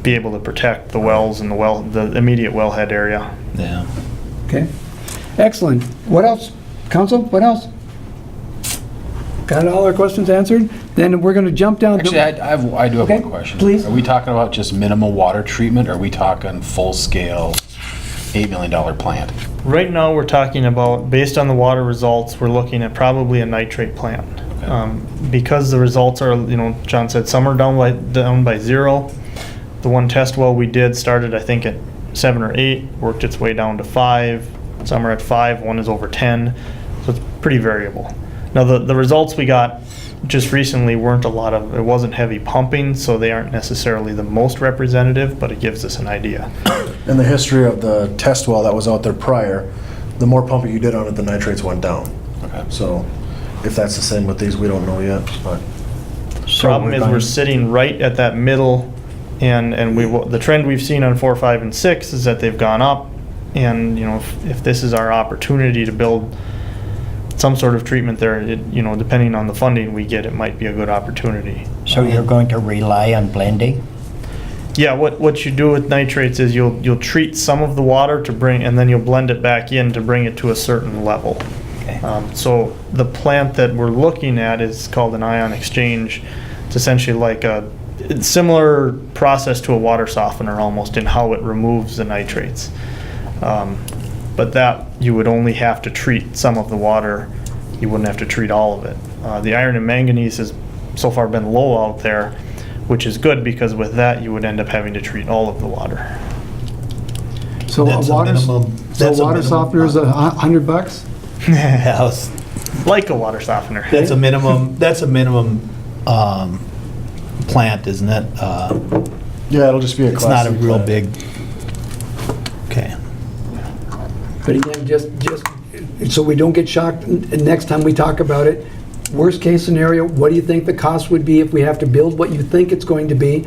be able to protect the wells and the immediate wellhead area. Yeah. Okay, excellent. What else? Council, what else? Got all our questions answered? Then we're going to jump down to... Actually, I do have Okay, one question. please. Are we talking about just minimal water treatment, or are we talking full-scale $8 million plant? Right now, we're talking about, based on the water results, we're looking at probably a nitrate plant. Because the results are, John said, some are down by 0. The one test well we did started, I think, at 7 or 8, worked its way down to 5. Some are at 5, one is over 10. So it's pretty variable. Now, the results we got just recently weren't it wasn't heavy pumping, so they aren't necessarily the most representative, but it gives us an idea. in the history of the test well that was out there prior, the more pumping you did on it, the nitrates went down. Okay. So if that's the same with these, we don't know yet, but Problem is, we're sitting right at that middle, and the trend we've seen on 4, 5, and 6 is that they've gone up, and if this is our opportunity to build some sort of treatment there, depending on the funding we get, it might be a good opportunity. So you're going to rely on blending? Yeah, what you do with nitrates is you'll treat some of the water and then you'll blend it back in to bring it to a certain level. Okay. So the plant that we're looking at is called an ion exchange. It's essentially like a similar process to a water softener almost in how it removes the nitrates. But that you would only have to treat some of the water. You wouldn't have to treat all of it. The iron and manganese has so far been low out there, which is good because with that you would end up having to treat all of the water. So a That's a water, minimum- so that's a water minimum. softener is $100? House. Like a water softener. That's a minimum, plant, isn't it? yeah, it'll just be a It's not class a C real plant. big, okay. But again, just so we don't get shocked next time we talk about it, worst case scenario, what do you think the cost would be if we have to build what you think it's going to be?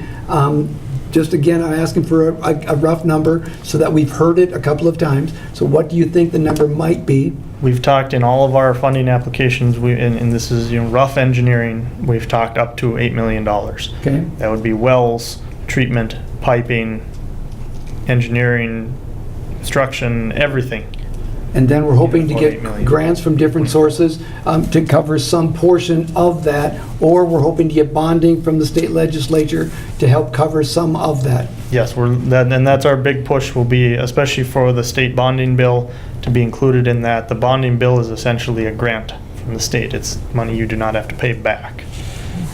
Just again, I'm asking for a rough number so that we've heard it a couple of times. So what do you think the number might be? We've talked in all of our funding applications, and this is, rough engineering, we've talked up to $8 million. Okay? That would be wells, treatment, piping, engineering, construction, everything. And then we're hoping to Yeah, get 48 million. grants from different sources to cover some portion of that, or we're hoping to get bonding from the state legislature to help cover some of that. Yes, and that's our big push will be, especially for the state bonding bill, to be included in that. The bonding bill is essentially a grant from the state. It's money you do not have to pay back.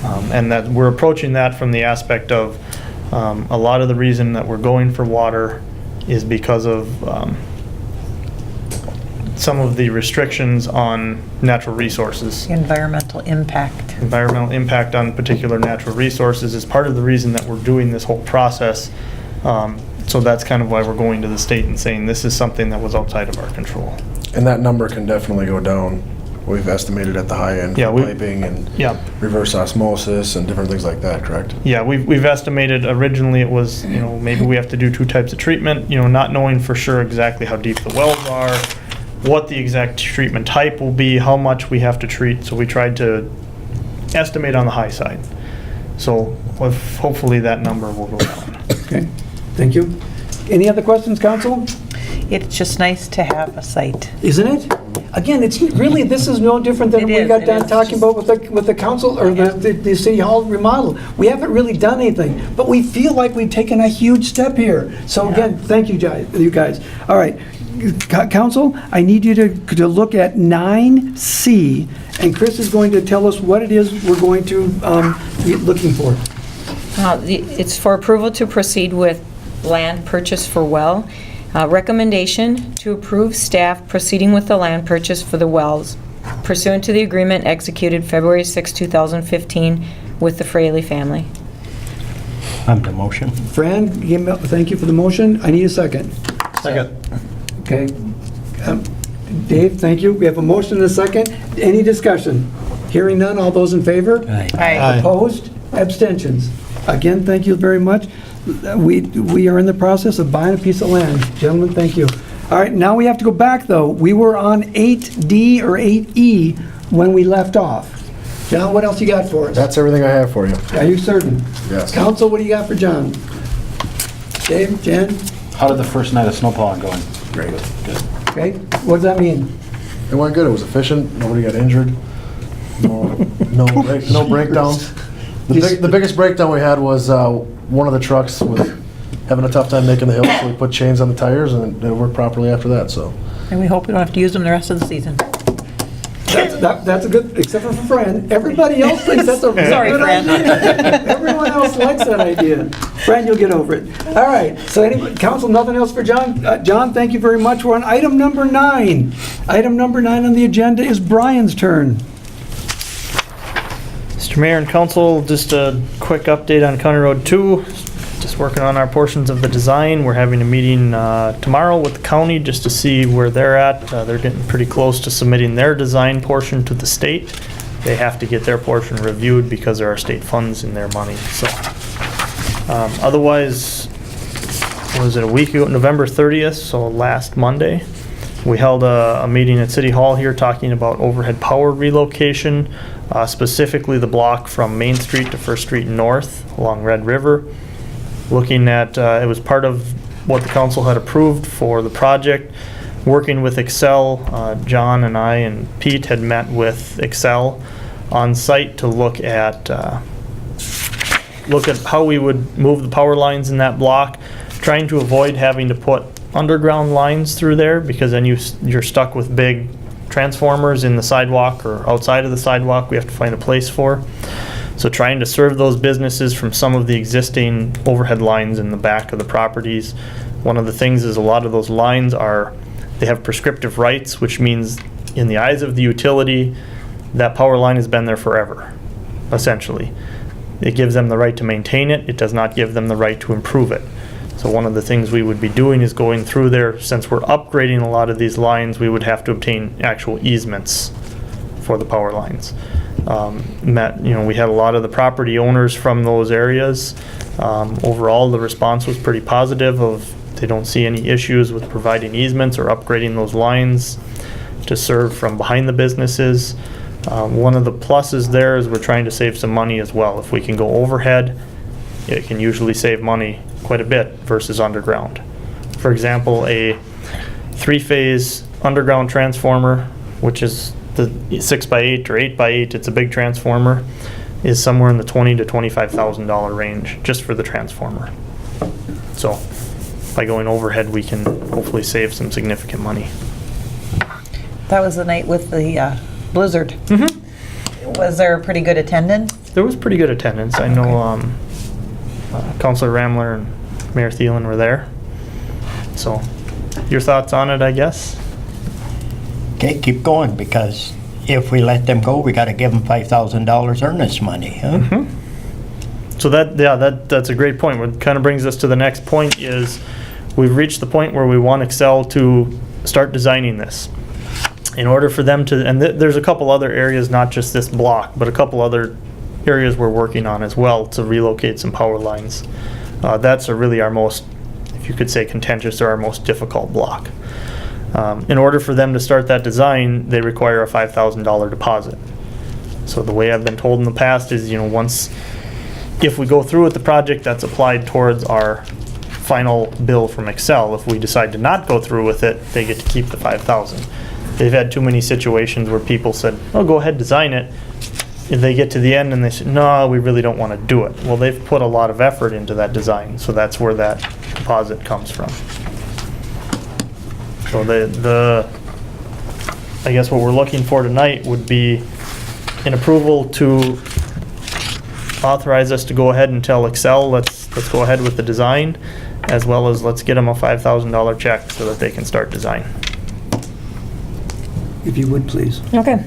And that we're approaching that from the aspect of a lot of the reason that we're going for water is because of some of the restrictions on natural resources. Environmental impact. Environmental impact on particular natural resources is part of the reason that we're doing this whole process. So that's kind of why we're going to the state and saying this is something that was outside of our control. And that number can definitely go down. We've estimated at the high end Yeah, for piping and Yeah. reverse osmosis and different things like that, correct? Yeah, we've estimated originally it was, maybe we have to do 2 types of treatment, not knowing for sure exactly how deep the wells are, what the exact treatment type will be, how much we have to treat. So we tried to estimate on the high side. So hopefully that number will go down. Okay, thank you. Any other questions, council? It's just nice to have a site. Isn't it? Again, it's really, this is no different than It we is, got it done is. talking about with the council or the city hall remodel. We haven't really done anything, but we feel like we've taken a huge step here. So again, thank you guys. All right, council, I need you to look at 9C, and Chris is going to tell us what it is we're going to be looking for. It's for approval to proceed with land purchase for well. Recommendation to approve staff proceeding with the land purchase for the wells pursuant to the agreement executed February 6, 2015 with the Fraley family. On the motion. Fran, thank you for the motion. I need a second. Second. Okay. Dave, thank you. We have a motion and a second. Any discussion? Hearing none, all those in favor? Aye. Aye. Opposed? Abstentions? Again, thank you very much. We are in the process of buying a piece of land. Gentlemen, thank you. All right, now we have to go back, though. We were on 8D or 8E when we left off. John, what else you got for us? That's everything I have for you. Are you certain? Yes. Council, what do you got for John? Dave, Jen? How did the first night of snowplowing going? Great. Good. Okay, what does that mean? It went good. It was efficient. Nobody got injured. No breakdowns. The biggest breakdown we had was one of the trucks was having a tough time making the hill, so we put chains on the tires and it worked properly after that, so. And we hope we don't have to use them the rest of the season. That's a good, except for Fran. Everybody else thinks that's a Sorry, good Fran. idea. Everyone else likes that idea. Fran, you'll get over it. All right, so council, nothing else for John? John, thank you very much. We're on item number 9. Item number 9 on the agenda is Brian's turn. Mr. Mayor and Council, just a quick update on County Road 2. Just working on our portions of the design. We're having a meeting tomorrow with the county just to see where they're at. They're getting pretty close to submitting their design portion to the state. They have to get their portion reviewed because there are state funds in their money. So, otherwise, was it a week ago, November 30th, so last Monday, we held a meeting at City Hall here talking about overhead power relocation, specifically the block from Main Street to First Street North along Red River. Looking at, it was part of what the council had approved for the project. Working with Excel, John and I and Pete had met with Excel on site to look at how we would move the power lines in that block, trying to avoid having to put underground lines through there, because then you're stuck with big transformers in the sidewalk or outside of the sidewalk we have to find a place for. So trying to serve those businesses from some of the existing overhead lines in the back of the properties. One of the things is a lot of those lines they have prescriptive rights, which means in the eyes of the utility, that power line has been there forever, essentially. It gives them the right to maintain it. It does not give them the right to improve it. So one of the things we would be doing is going through there. Since we're upgrading a lot of these lines, we would have to obtain actual easements for the power lines. We had a lot of the property owners from those areas Overall, the response was pretty positive of they don't see any issues with providing easements or upgrading those lines to serve from behind the businesses. One of the pluses there is we're trying to save some money as well. If we can go overhead, it can usually save money quite a bit versus underground. For example, a 3-phase underground transformer, which is the 6x8 or 8x8, it's a big transformer, is somewhere in the $20,000 to $25,000 range just for the transformer. So by going overhead, we can hopefully save some significant money. That was the night with the blizzard. Was there a pretty good attendance? There was pretty good attendance. I know Councilor Ramler and Mayor Thielen were there. So your thoughts on it, I guess? Okay, keep going, because if we let them go, we gotta give them $5,000 earnest money, huh? So that's a great point. What kind of brings us to the next point is we've reached the point where we want Excel to start designing this. In order for them to, and there's a couple other areas, not just this block, but a couple other areas we're working on as well to relocate some power lines. That's really our most, if you could say, contentious or our most difficult block. In order for them to start that design, they require a $5,000 deposit. So the way I've been told in the past is, if we go through with the project, that's applied towards our final bill from Excel. If we decide to not go through with it, they get to keep the $5,000. They've had too many situations where people said, oh, go ahead, design it. If they get to the end and they say, no, we really don't want to do it. Well, they've put a lot of effort into that design, so that's where that deposit comes from. So I guess what we're looking for tonight would be an approval to authorize us to go ahead and tell Excel, let's go ahead with the design, as well as let's get them a $5,000 check so that they can start design. If you would, please. Okay.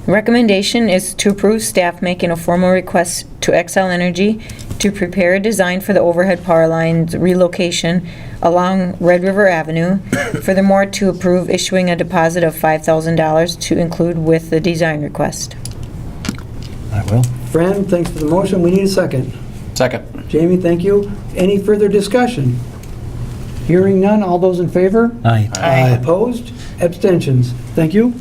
Recommendation is to approve staff making a formal request to Xcel Energy to prepare a design for the overhead power lines relocation along Red River Avenue. Furthermore, to approve issuing a deposit of $5,000 to include with the design request. I will. Fran, thanks for the motion. We need a second. Second. Jamie, thank you. Any further discussion? Hearing none, all those in favor? Aye. Opposed? Abstentions? Thank you.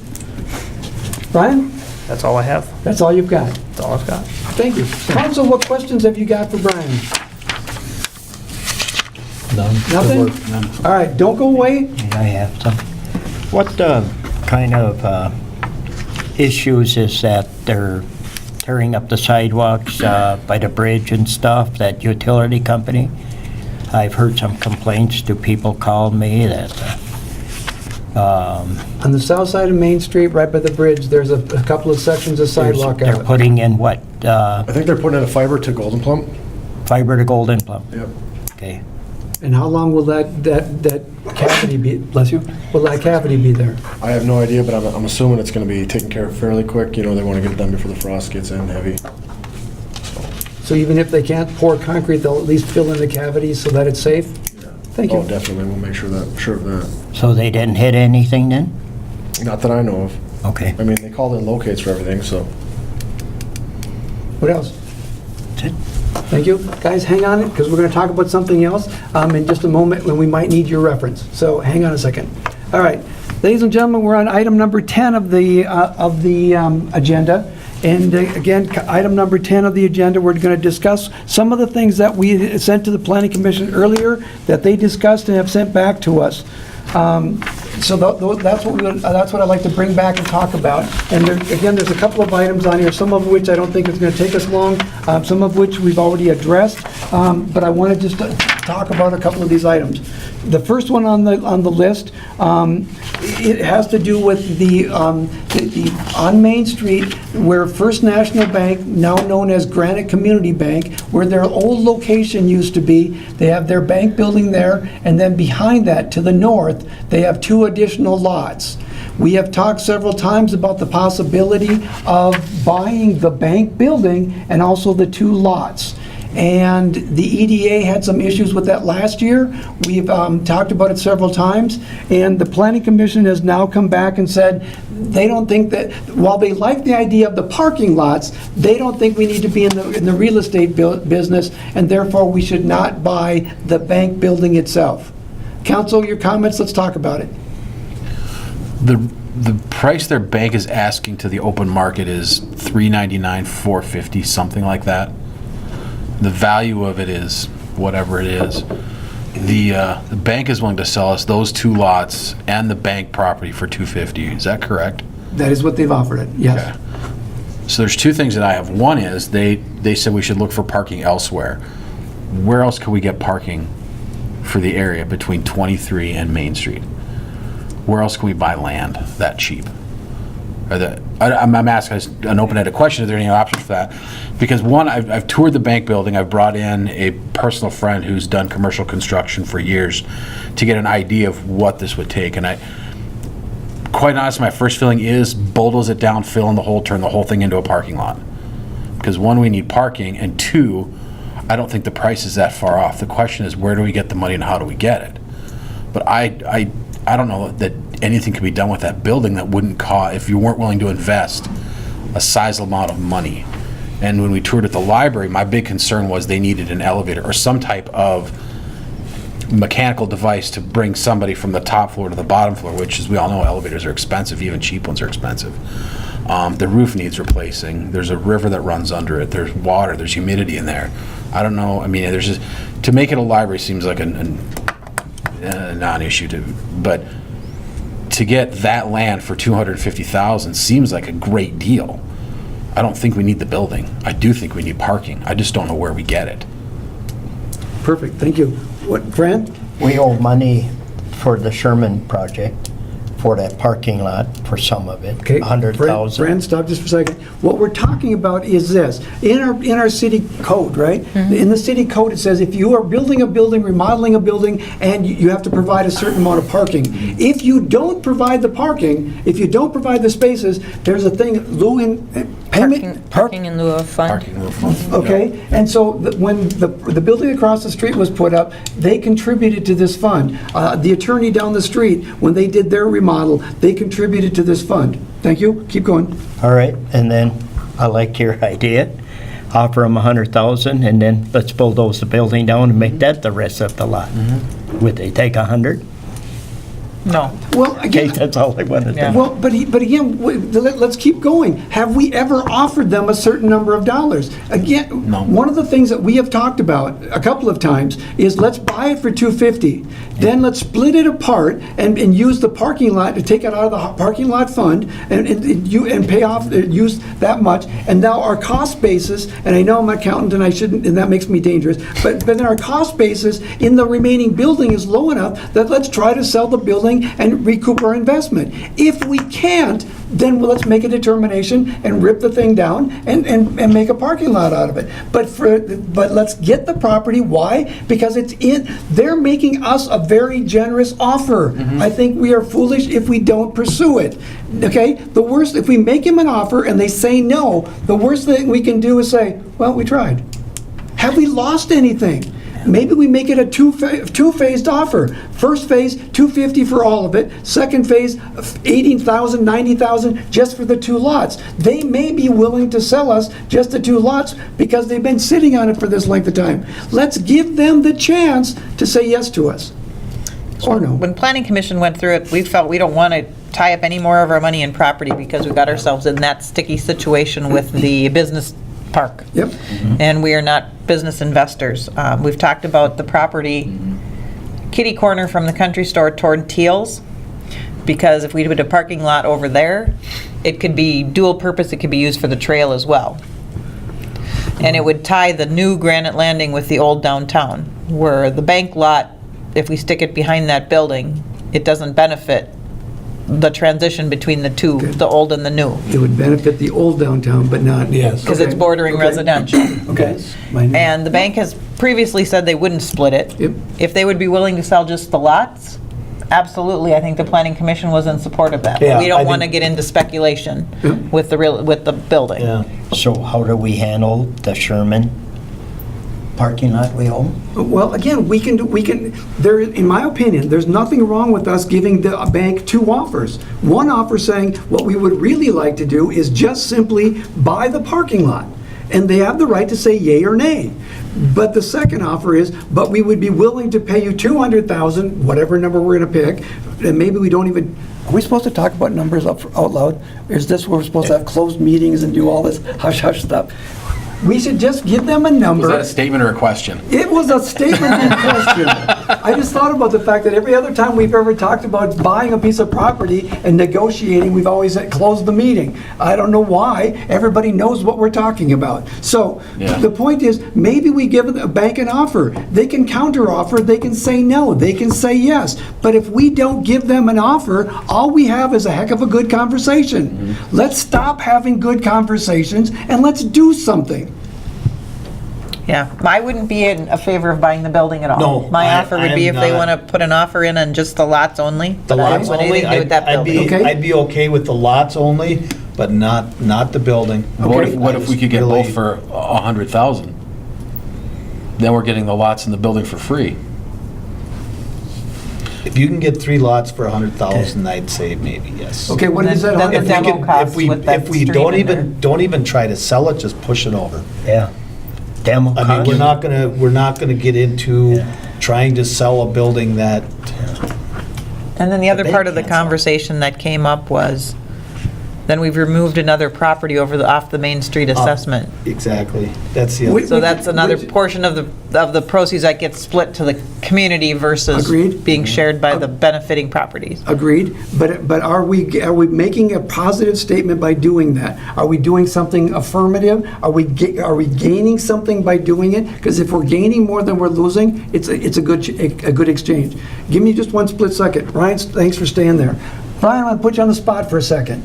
Brian, That's all I have. that's all you've got. That's all I've got. Thank you. Council, what questions have you got for Brian? None. Nothing? Good work. None. All right, don't go away. I have some. What kind of issues is that they're tearing up the sidewalks by the bridge and stuff, that utility company? I've heard some complaints. Do people call me that On the south side of Main Street, right by the bridge, there's a couple of sections of sidewalk they're out. putting in what, I think they're putting in a fiber to Golden Plum. fiber to Golden Plum? Yep. Okay. And how long will that cavity be, bless you, will that cavity be there? I have no idea, but I'm assuming it's going to be taken care of fairly quick. They want to get it done before the frost gets in heavy. So even if they can't pour concrete, they'll at least fill in the cavities so that it's safe? Thank Oh, you. definitely. We'll make sure of that. So they didn't hit anything then? Not that I know of. Okay. I mean, they called in locates for everything, so. What else? That's it. Thank you. Guys, hang on it, because we're going to talk about something else in just a moment when we might need your reference. So hang on a second. All right. Ladies and gentlemen, we're on item number 10 of the agenda. And again, item number 10 of the agenda, we're going to discuss some of the things that we sent to the Planning Commission earlier that they discussed and have sent back to us. So that's what I'd like to bring back and talk about. And again, there's a couple of items on here, some of which I don't think it's going to take us long, some of which we've already addressed. But I wanted just to talk about a couple of these items. The first one on the list, it has to do with the on Main Street, where First National Bank, now known as Granite Community Bank, where their old location used to be. They have their bank building there, and then behind that, to the north, they have 2 additional lots. We have talked several times about the possibility of buying the bank building and also the 2 lots. and the EDA had some issues with that last year. We've talked about it several times, and the Planning Commission has now come back and said they don't think that, while they like the idea of the parking lots, they don't think we need to be in the real estate business, and therefore we should not buy the bank building itself. Council, your comments, let's talk about it. The price their bank is asking to the open market is $399, $450, something like that. The value of it is whatever it is. The bank is willing to sell us those 2 lots and the bank property for $250. Is that correct? That is what they've offered it, yes. Okay. So there's 2 things that I have. One is they said we should look for parking elsewhere. Where else could we get parking for the area between 23 and Main Street? Where else can we buy land that cheap? I'm asking an open-ended question. Are there any options for that? Because one, I've toured the bank building. I've brought in a personal friend who's done commercial construction for years to get an idea of what this would take. And quite honestly, my first feeling is bulldoze it down, fill in the hole, turn the whole thing into a parking lot. Because one, we need parking, and 2, I don't think the price is that far off. The question is, where do we get the money and how do we get it? But I don't know that anything could be done with that building that wouldn't cost, if you weren't willing to invest a sizable amount of money. And when we toured at the library, my big concern was they needed an elevator or some type of mechanical device to bring somebody from the top floor to the bottom floor, which, as we all know, elevators are expensive, even cheap ones are expensive. The roof needs replacing. There's a river that runs under it. There's water, there's humidity in there. I don't know, I mean, there's just, to make it a library seems like a non-issue but to get that land for $250,000 seems like a great deal. I don't think we need the building. I do think we need parking. I just don't know where we get it. Perfect, thank you. What, Fran? We owe money for the Sherman project, for that parking lot, for some of it, Okay, 100,000. Fran, stop just for a second. What we're talking about is this. In our city code, right? In the city code, it says if you are building a building, remodeling a building, and you have to provide a certain amount of parking. If you don't provide the parking, if you don't provide the spaces, there's a thing, payment. Parking in lieu of fund. Parking roof. Okay, and so when the building across the street was put up, they contributed to this fund. The attorney down the street, when they did their remodel, they contributed to this fund. Thank you, keep going. All right, and then I like your idea. Offer them 100,000 and then let's bulldoze the building down and make that the rest of the lot. Would they take 100? No. Well, Okay, again, that's all I wanted to Yeah. know. well, but again, let's keep going. Have we ever offered them a certain number of dollars? Again, No. one of the things that we have talked about a couple of times is let's buy it for $250. Then let's split it apart and use the parking lot to take it out of the parking lot fund and pay off, use that much. And now our cost basis, and I know I'm an accountant and I shouldn't, and that makes me dangerous, but then our cost basis in the remaining building is low enough that let's try to sell the building and recoup our investment. If we can't, then let's make a determination and rip the thing down and make a parking lot out of it. But let's get the property. Why? Because they're making us a very generous offer. I think we are foolish if we don't pursue it. Okay? The worst, if we make him an offer and they say no, the worst thing we can do is say, well, we tried. Have we lost anything? Maybe we make it a two-phased offer. First phase, $250 for all of it. Second phase, $80,000, $90,000 just for the 2 lots. They may be willing to sell us just the 2 lots because they've been sitting on it for this length of time. Let's give them the chance to say yes to us. Or no. When Planning Commission went through it, we felt we don't want to tie up any more of our money in property because we got ourselves in that sticky situation with the business park. Yep. And we are not business investors. We've talked about the property kitty corner from the country store toward Teal's, because if we did a parking lot over there, it could be dual purpose, it could be used for the trail as well. And it would tie the new Granite Landing with the old downtown, where the bank lot, if we stick it behind that building, it doesn't benefit the transition between the two, the old and the new, It would benefit the old downtown, but not... Yes. because it's bordering residential. Okay. And the bank has previously said they wouldn't split it. Yep. If they would be willing to sell just the lots, absolutely, I think the Planning Commission was in support of that. Yeah, We don't I want to think- get into speculation Yep. with the building. Yeah. So how do we handle the Sherman? parking lot we own? Well, again, there, in my opinion, there's nothing wrong with us giving the bank two offers. One offer saying, what we would really like to do is just simply buy the parking lot. And they have the right to say yay or nay. But the second offer is, but we would be willing to pay you $200,000, whatever number we're gonna pick, and maybe we don't even, are we supposed to talk about numbers out loud? Or is this where we're supposed to have closed meetings and do all this hush-hush stuff? We should just give them a number. Was that a statement or a question? It was a statement in question. I just thought about the fact that every other time we've ever talked about buying a piece of property and negotiating, we've always closed the meeting. I don't know why. Everybody knows what we're talking about. So Yeah. the point is, maybe we give a bank an offer. They can counteroffer. They can say no. They can say yes. But if we don't give them an offer, all we have is a heck of a good conversation. Let's stop having good conversations and let's do something. Yeah, I wouldn't be in a favor of buying the building at all. No, My I- offer would I be am if they not. want to put an offer in on just the lots only. The but I don't lots want only, anything to do with that I'd be, building. Okay. I'd be okay with the lots only, but not the building. What if we could get Really- both for 100,000? Then we're getting the lots in the building for free. If you can get 3 lots for 100,000, I'd say maybe yes. Okay, what is that? Then the If we demo can- costs if we- with that If we street don't in there. don't even try to sell it, just push it over. Yeah. Demo I mean, cost. we're not gonna get into trying to sell a building that, And then the other They part of the can't sell. conversation that came up was, then we've removed another property off the Main Street assessment. exactly, that's the Wait, other. So that's another Which- portion of the proceeds that gets split to the community versus Agreed. being shared by the benefiting properties. Agreed, but are we making a positive statement by doing that? Are we doing something affirmative? Are we gaining something by doing it? Because if we're gaining more than we're losing, it's a good exchange. Give me just one split second. Ryan, thanks for staying there. Brian, I'm going to put you on the spot for a second.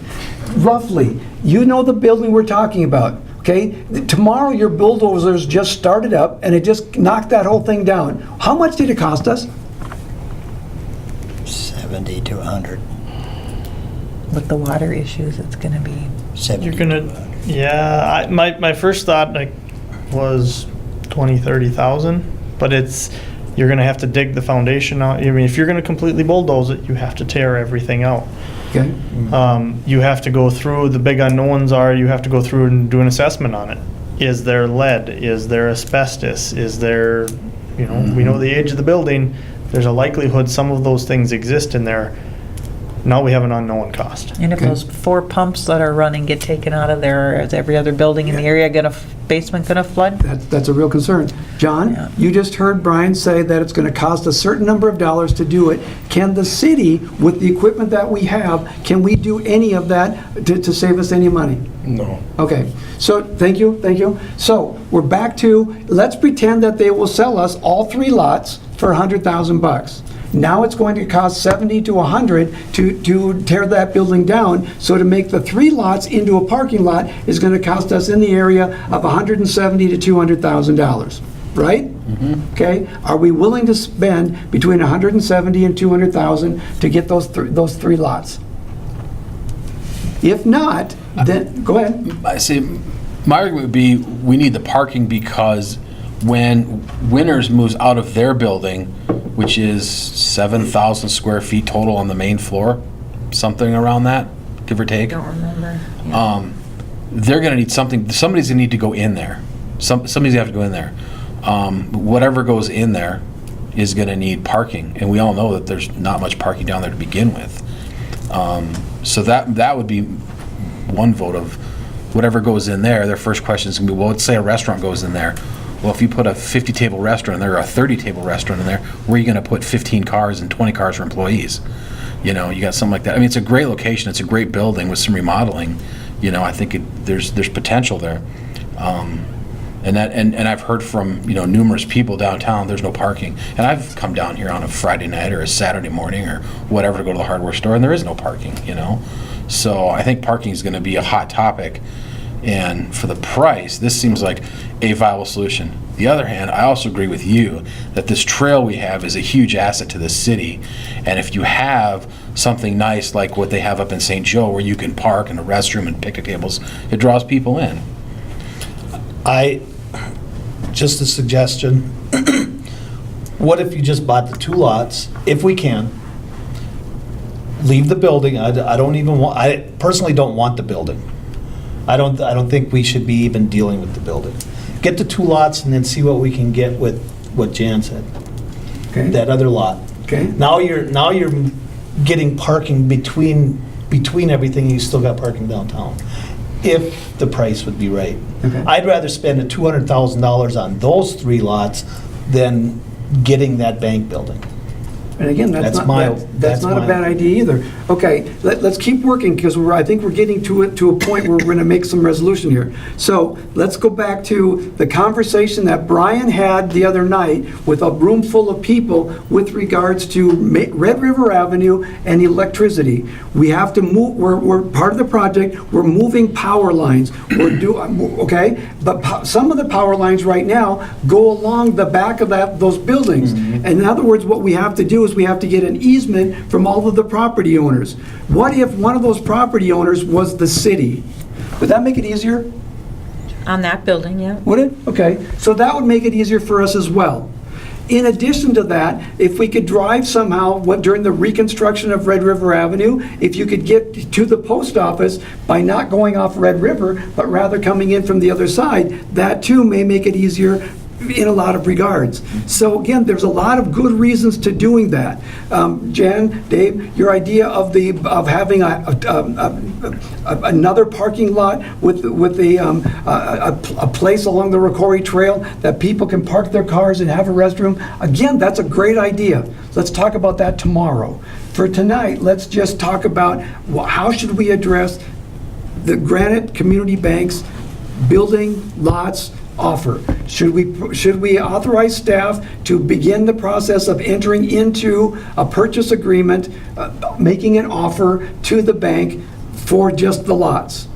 Roughly, you know the building we're talking about, okay? Tomorrow your bulldozers just started up and it just knocked that whole thing down. How much did it cost us? 70 to 100. With the water issues, it's going to be. 70 You're to gonna, 100. yeah, my first thought was 20, 30,000, but you're gonna have to dig the foundation out. I mean, if you're gonna completely bulldoze it, you have to tear everything out. Okay? You have to go through, the big unknowns are, you have to go through and do an assessment on it. Is there lead? Is there asbestos? Is there, we know the age of the building, there's a likelihood some of those things exist in there. Now we have an unknown cost. And if Okay. those 4 pumps that are running get taken out of there, is every other building in the area basement gonna flood? That's a real concern. John, Yeah. you just heard Brian say that it's going to cost a certain number of dollars to do it. Can the city, with the equipment that we have, can we do any of that to save us any money? No. Okay, so, thank you. So, we're back to, let's pretend that they will sell us all 3 lots for $100,000. Now it's going to cost 70 to 100 to tear that building down, so to make the 3 lots into a parking lot is going to cost us in the area of $170 to $200,000, right? Okay, are we willing to spend between 170 and 200,000 to get those 3 lots? If not, then, go ahead. I see, my argument would be, we need the parking because when Winners moves out of their building, which is 7,000 square feet total on the main floor, something around that, give or take. Don't remember. They're gonna need somebody's gonna need to go in there. Somebody's gonna have to go in there. Whatever goes in there is gonna need parking, and we all know that there's not much parking down there to begin with. So that would be one vote of whatever goes in there. Their first question is gonna be, well, let's say a restaurant goes in there. Well, if you put a 50-table restaurant in there, or a 30-table gonna there, where are you gonna put 15 cars and 20 cars for employees? You got something like that. I mean, it's a great location, it's a great building with some remodeling. I think there's potential there. And I've heard from, numerous people downtown, there's no parking. And I've come down here on a Friday night or a Saturday morning or whatever to go to the hardware store, and there is no parking, So I think parking is gonna be a hot topic. And for the price, this seems like a viable solution. The other hand, I also agree with you that this trail we have is a huge asset to the city. And if you have something nice like what they have up in St. Joe where you can park and a restroom and picnic tables, it draws people in. just a suggestion. What if you just bought the 2 lots, if we can? Leave the building. I don't even want, I personally don't want the building. I don't think we should be even dealing with the building. Get the 2 lots and then see what we can get with what Jan said. Okay. That other lot. Okay. Now you're getting parking between everything, you still got parking downtown, if the price would be right. Okay. I'd rather spend the $200,000 on those 3 lots than getting that bank building. And again, that's not a bad idea either. Okay, let's keep working, because I think we're getting to a point where we're going to make some resolution here. So let's go back to the conversation that Brian had the other night with a room full of people with regards to Red River Avenue and electricity. We have to move, we're part of the project, we're moving power lines. Okay, but some of the power lines right now go along the back of those buildings. And in other words, what we have to do is we have to get an easement from all of the property owners. What if one of those property owners was the city? Would that make it easier? On that building, yeah. Would it? Okay, so that would make it easier for us as well. In addition to that, if we could drive somehow, during the reconstruction of Red River Avenue, if you could get to the post office by not going off Red River, but rather coming in from the other side, that too may make it easier in a lot of regards. So again, there's a lot of good reasons to doing that. Jan, Dave, your idea of having another parking lot with a place along the Rocori Trail that people can park their cars and have a restroom, again, that's a great idea. Let's talk about that tomorrow. For tonight, let's just talk about how should we address the Granite Community Bank's building lots offer. Should we authorize staff to begin the process of entering into a purchase agreement, making an offer to the bank for just the lots?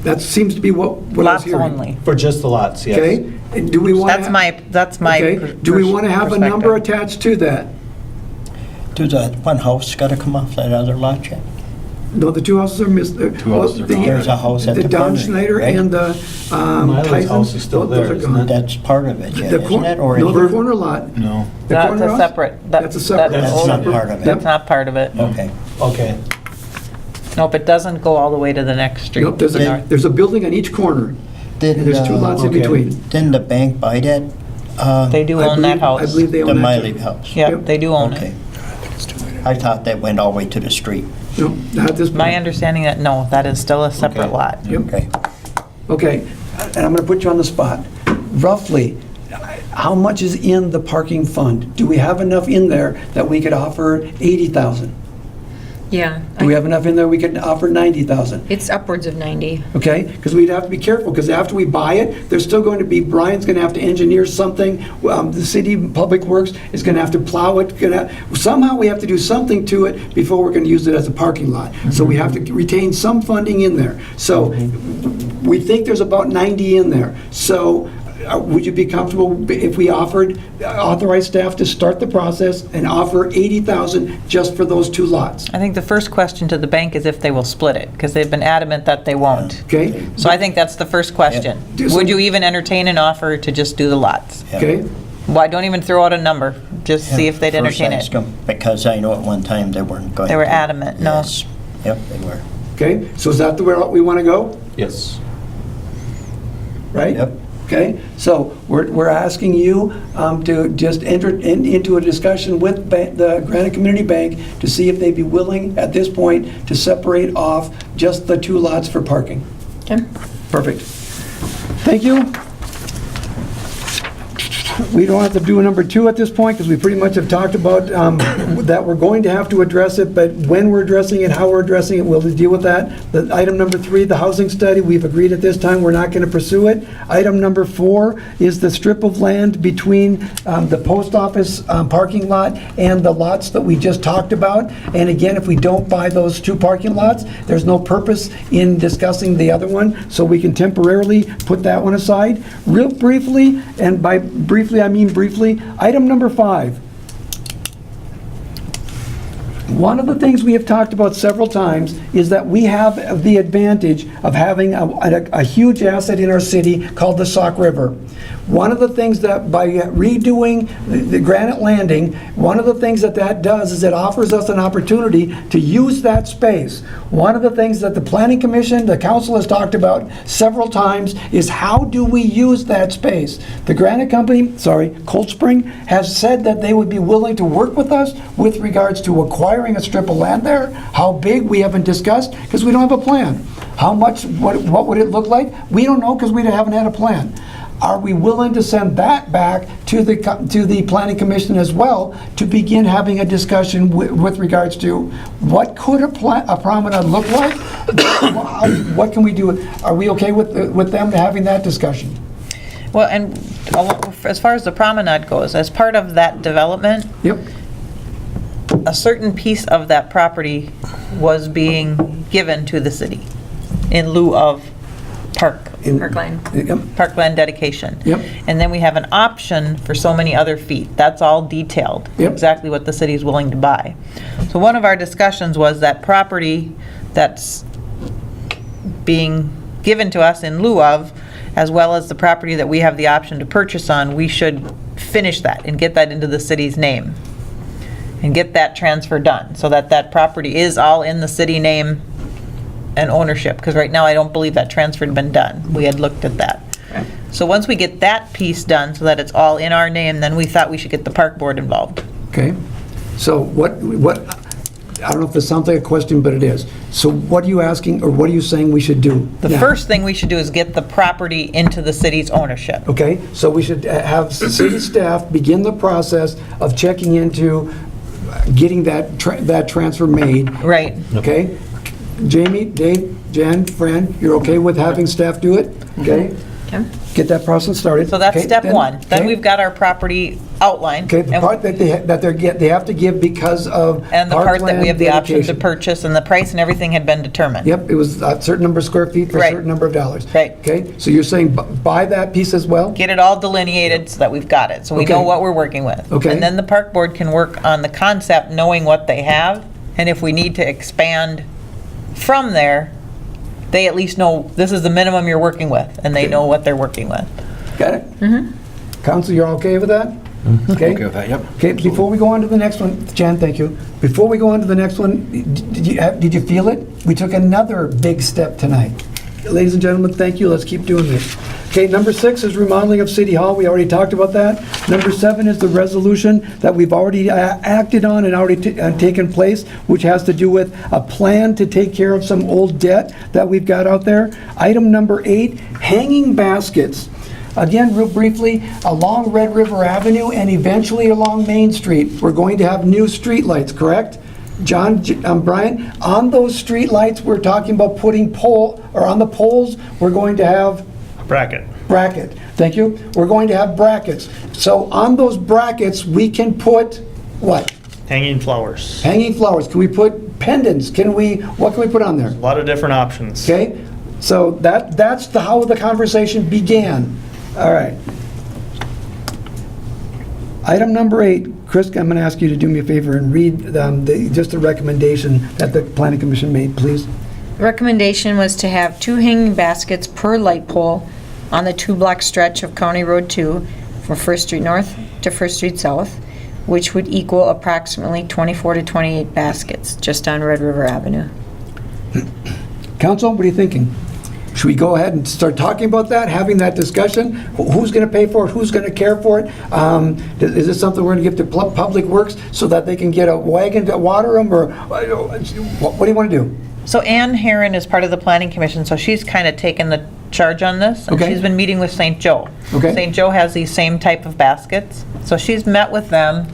That seems to be what I was Lots hearing. only. For just the lots, yes. Okay? And do we want That's my Okay. Do we want to have a number perspective. attached to that? Does that one house got to come off that other lot yet? No, the 2 houses are missed. Two houses are gone. There's a house at the Don corner, Schneider right? and the Miley's Tyson. house is still Those are there, isn't gone. it? That's part of it yet, The isn't cor- it? Or No, is the it? corner lot. No. The That's corner a house? separate. That's a separate. That's not part of it. That's not part of it. Okay. Okay. Nope, it doesn't go all the way to the next street. Nope, there's a building on each corner, and Didn't, there's 2 lots in okay. between. Didn't the bank buy that? They do I own that believe- I house. believe they The own that. Miley too. house? Yep, they do own Okay. it. I thought that went all the way to the street. No, not at this point. My understanding that, no, that is still a separate Okay. lot. Yep. Okay. Okay, and I'm going to put you on the spot. Roughly, how much is in the parking fund? Do we have enough in there that we could offer 80,000? Yeah. Do we have enough in there we could offer 90,000? It's upwards of 90. Okay, because we'd have to be careful, because after we buy it, there's still going to be, Brian's going to have to engineer something, the city Public Works is going to have to plow it, somehow we have to do something to it before we're going to use it as a parking lot. So we have to retain some funding in there. So we think there's about 90 in there. So would you be comfortable if we authorized staff to start the process and offer 80,000 just for those 2 lots? I think the first question to the bank is if they will split it, because they've been adamant that they won't. Okay? So I think that's the first question. Yeah. Would you even entertain an offer to just do the lots? Yeah. Okay? Why, don't even throw out a number, just see if they'd First entertain ask it. 'em, because I know at one time they weren't going to. They were adamant, no. Yes. Yep, they were. Okay, so is that the way we want to go? Yes. Right? Yep. Okay, so we're asking you to just enter into a discussion with the Granite Community Bank to see if they'd be willing, at this point, to separate off just the 2 lots for parking. Okay. Perfect. Thank you. We don't have to do a number 2 at this point, because we pretty much have talked about that we're going to have to address it, but when we're addressing it, how we're addressing it, we'll deal with that. The item number 3, the housing study, we've agreed at this time we're not going to pursue it. Item number 4 is the strip of land between the post office parking lot and the lots that we just talked about. And again, if we don't buy those 2 parking lots, there's no purpose in discussing the other one, so we can temporarily put that one aside. Real briefly, and by briefly I mean briefly, item number 5. One of the things we have talked about several times is that we have the advantage of having a huge asset in our city called the Sauk River. One of the things that, by redoing the Granite Landing, one of the things that that does is it offers us an opportunity to use that space. One of the things that the Planning Commission, the council has talked about several times is how do we use that space? The Granite Company, Cold Spring, has said that they would be willing to work with us with regards to acquiring a strip of land there. How big, we haven't discussed, because we don't have a plan. How much, what would it look like? We don't know, because we haven't had a plan. Are we willing to send that back to the Planning Commission as well to begin having a discussion with regards to what could a promenade look like? What can we do? Are we okay with them having that discussion? Well, and as far as the promenade goes, as part of that development, Yep. a certain piece of that property was being given to the city in lieu of Parkland. Yep. parkland dedication. Yep. And then we have an option for so many other feet. That's all detailed, Yep. exactly what the city is willing to buy. So one of our discussions was that property that's being given to us in lieu of, as well as the property that we have the option to purchase on, we should finish that and get that into the city's name and get that transfer done, so that that property is all in the city name and ownership, because right now I don't believe that transfer had been done. We had looked at that. So once we get that piece done, so that it's all in our name, then we thought we should get the park board involved. Okay. So what, I don't know if this sounds like a question, but it is. So what are you asking, or what are you saying we should do? The now? first thing we should do is get the property into the city's ownership. Okay, so we should have city staff begin the process of checking into getting that transfer made. Right. Okay? Jamie, Dave, Jen, Fran, you're okay with having staff do it? Okay? Okay. Get that process started. So that's Okay, step one. Then okay. we've got our property outlined. Okay, the part that they have to give because of And the part that we have the option to dedication. purchase, and the price and everything had been determined. Yep, it was a certain number of square feet for a Right. certain number of dollars. Right. Okay, so you're saying buy that piece as well? Get it all delineated so that we've got it, so we know Okay. what we're working with. Okay. And then the park board can work on the concept, knowing what they have, and if we need to expand from there, they at least know this is the minimum you're working with, and they know what they're working with. Got it? Mm-hmm. Council, you're okay with that? Okay. Okay with that, yep. Okay, before we go on to the next one, Jan, thank you. Before we go on to the next one, did you feel it? We took another big step tonight. Ladies and gentlemen, thank you. Let's keep doing this. Okay, number 6 is remodeling of City Hall. We already talked about that. Number 7 is the resolution that we've already acted on and already taken place, which has to do with a plan to take care of some old debt that we've got out there. Item number 8, hanging baskets. Again, real briefly, along Red River Avenue and eventually along Main Street, we're going to have new streetlights, correct? John, Brian, on those streetlights, we're talking about putting on the poles, we're going to have Bracket. bracket. Thank you. We're going to have brackets. So on those brackets, we can put what? Hanging flowers. Hanging flowers. Can we put pendants? What can we put on there? A lot of different options. Okay? So that's how the conversation began. All right. Item number 8, Chris, I'm going to ask you to do me a favor and read just the recommendation that the Planning Commission made, please. Recommendation was to have 2 hanging baskets per light pole on the 2-block stretch of County Road 2 from First Street North to First Street South, which would equal approximately 24 to 28 baskets just on Red River Avenue. Council, what are you thinking? Should we go ahead and start talking about that, having that discussion? Who's going to pay for it? Who's going to care for it? Is this something we're going to give to Public Works so that they can get a wagon to water them, or what do you want to do? So Ann Herron is part of the planning commission, so she's kind of taken the charge on this. And Okay. she's been meeting with St. Joe. Okay. St. Joe has these same type of baskets. So she's met with them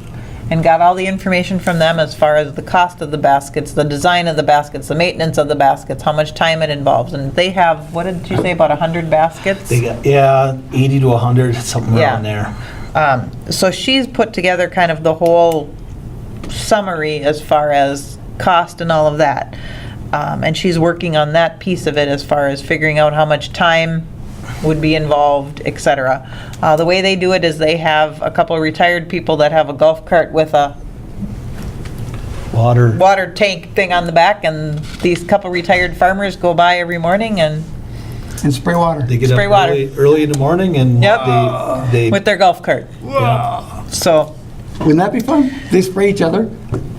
and got all the information from them as far as the cost of the baskets, the design of the baskets, the maintenance of the baskets, how much time it involves. And they have, what did you say, about 100 baskets? They got, 80 to 100, something around there. So she's put together kind of the whole summary as far as cost and all of that. And she's working on that piece of it as far as figuring out how much time would be involved, et cetera. The way they do it is they have a couple of retired people that have a golf cart with a Water. water tank thing on the back, and these couple retired farmers go by every morning and And spray water. They get Spray up water. early in the morning and Yep. they With their golf cart. yeah. So Wouldn't that be fun? They spray each other?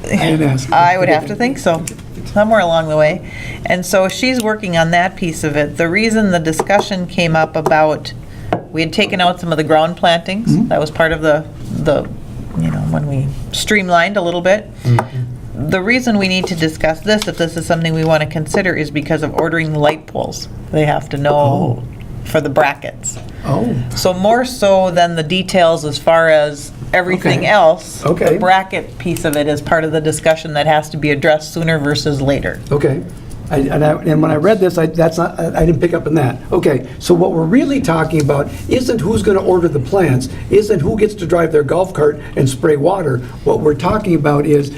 I didn't ask. I would have to think so, somewhere along the way. And so she's working on that piece of it. The reason the discussion came up about, we had taken out some of the ground plantings. That was part of the, when we streamlined a little bit. The reason we need to discuss this, if this is something we want to consider, is because of ordering the light poles. They have to know for the brackets. Oh, So more so than the details as far as everything Okay. else. Okay. The bracket piece of it is part of the discussion that has to be addressed sooner versus later. okay. And when I read this, I didn't pick up on that. Okay, so what we're really talking about isn't who's going to order the plants, isn't who gets to drive their golf cart and spray water. What we're talking about is,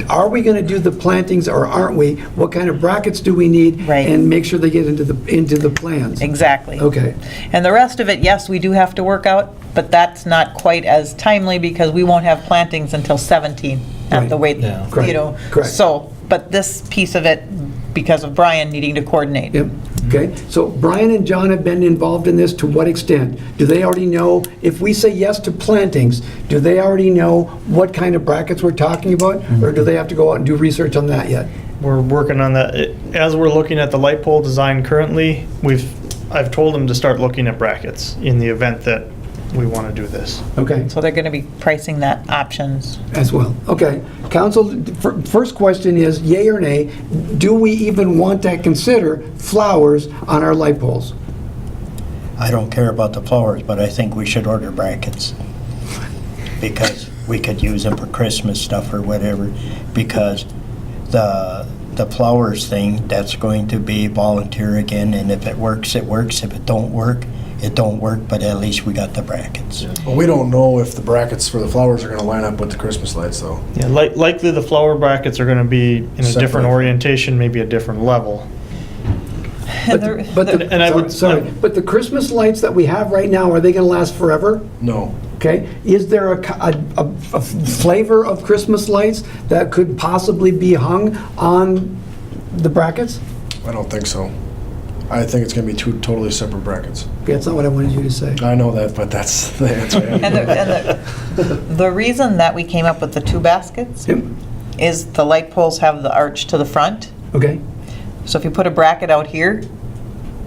are we going to do the plantings or aren't we? What kind of brackets do we need? Right. And make sure they get into the plans. Exactly. Okay, And the rest of it, yes, we do have to work out, but that's not quite as timely because we won't have plantings until 17 at the Right. way, Yeah. Correct. So, but this piece of it, because of Brian needing to coordinate. yep, okay. So Brian and John have been involved in this to what extent? Do they already know, if we say yes to plantings, do they already know what kind of brackets we're talking about? Or do they have to go out and do research on that yet? We're working on that. As we're looking at the light pole design currently, I've told them to start looking at brackets in the event that we want to do this. Okay. So they're going to be pricing that options. As well. Okay. Council, first question is, yay or nay, do we even want to consider flowers on our light poles? I don't care about the flowers, but I think we should order brackets. Because we could use them for Christmas stuff or whatever, because the flowers thing, that's going to be volunteer again, and if it works, it works. If it don't work, it don't work, but at least we got the brackets. Well, we don't know if the brackets for the flowers are gonna line up with the Christmas lights, though. Yeah, likely the flower brackets are going to be in a different Separate. orientation, maybe a different level. But And I would- but the Christmas lights that we have right now, are they going to last forever? No. Okay, is there a flavor of Christmas lights that could possibly be hung on the brackets? I don't think so. I think it's gonna be two totally separate brackets. Okay, that's not what I wanted you to say. I know that, but that's the answer. And the reason that we came up with the two baskets Yep, is the light poles have the arch to the front. okay, So if you put a bracket out here,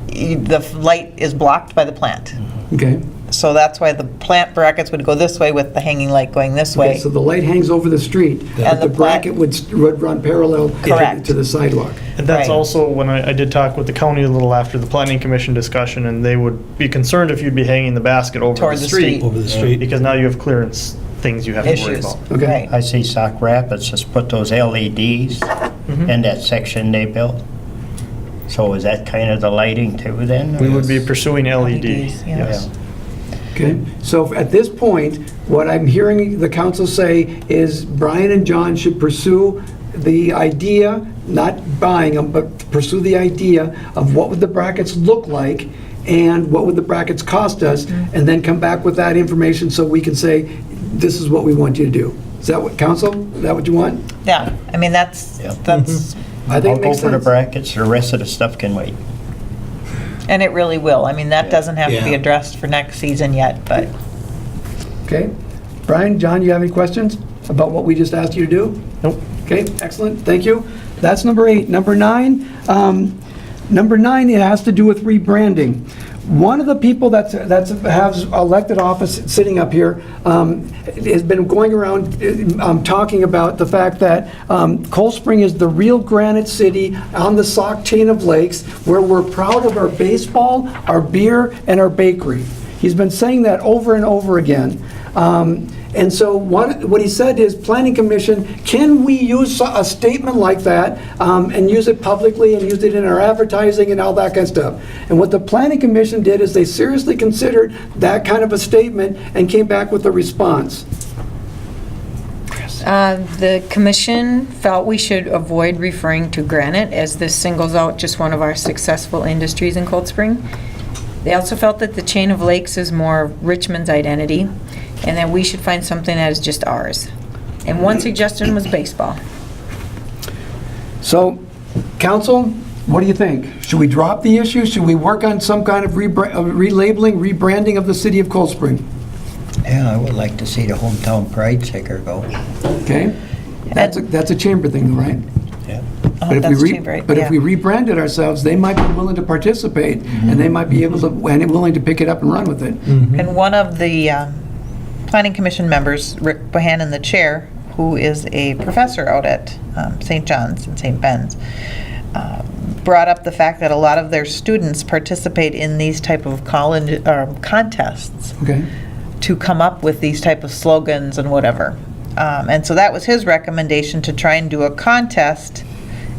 the light is blocked by the plant. okay. So that's why the plant brackets would go this way with the hanging light going this Okay, way. so the light hangs over the street, but And the the bracket would run parallel Correct. to the sidewalk. And that's Right. also when I did talk with the county a little after the planning commission discussion, and they would be concerned if you'd be hanging the basket over Toward the the street. street. over the street. Because now you have clearance things you have to worry Issues. about. Okay. Right. I see Sauk Rapids just put those LEDs in that section they built. So is that kind of the lighting too then? We would be pursuing LED, LEDs, yeah. yes. Okay, so at this point, what I'm hearing the council say is Brian and John should pursue the idea, not buying them, but pursue the idea of what would the brackets look like and what would the brackets cost us, and then come back with that information so we can say, this is what we want you to do. Is that what, council, is that what you want? Yeah, I mean, that's, Yep. that's, I think I'll it go makes for the sense. brackets, the rest of the stuff can wait. and it really will. I mean, that doesn't have to be Yeah. addressed for next season yet, but Okay, Brian, John, you have any questions about what we just asked you to do? Nope. Okay, excellent, thank you. That's number 8. Number 9, it has to do with rebranding. One of the people has elected office sitting up here has been going around talking about the fact that Cold Spring is the real Granite City on the Sauk chain of lakes, where we're proud of our baseball, our beer, and our bakery. He's been saying that over and over again. And so what he said is, Planning Commission, can we use a statement like that and use it publicly and use it in our advertising and all that kind of stuff? And what the Planning Commission did is they seriously considered that kind of a statement and came back with a response. The commission felt we should avoid referring to granite, as this singles out just one of our successful industries in Cold Spring. They also felt that the chain of lakes is more Richmond's identity, and that we should find something that is just ours. And one suggestion was baseball. So, council, What do you think? Should we drop the issue? Should we work on some kind of relabeling, rebranding of the city of Cold Spring? Yeah, I would like to see the hometown pride sticker go. Okay? That's a chamber thing, though, right? Yeah. But if That's we cheap, right? but if Yeah. we rebranded ourselves, they might be willing to participate, and they might be able to, and willing to pick it up and run with it. And one of the Planning Commission members, Rick Bohannon, the chair, who is a professor out at St. John's and St. Ben's, brought up the fact that a lot of their students participate in these type of college contests Okay? to come up with these type of slogans and whatever. And so that was his recommendation, to try and do a contest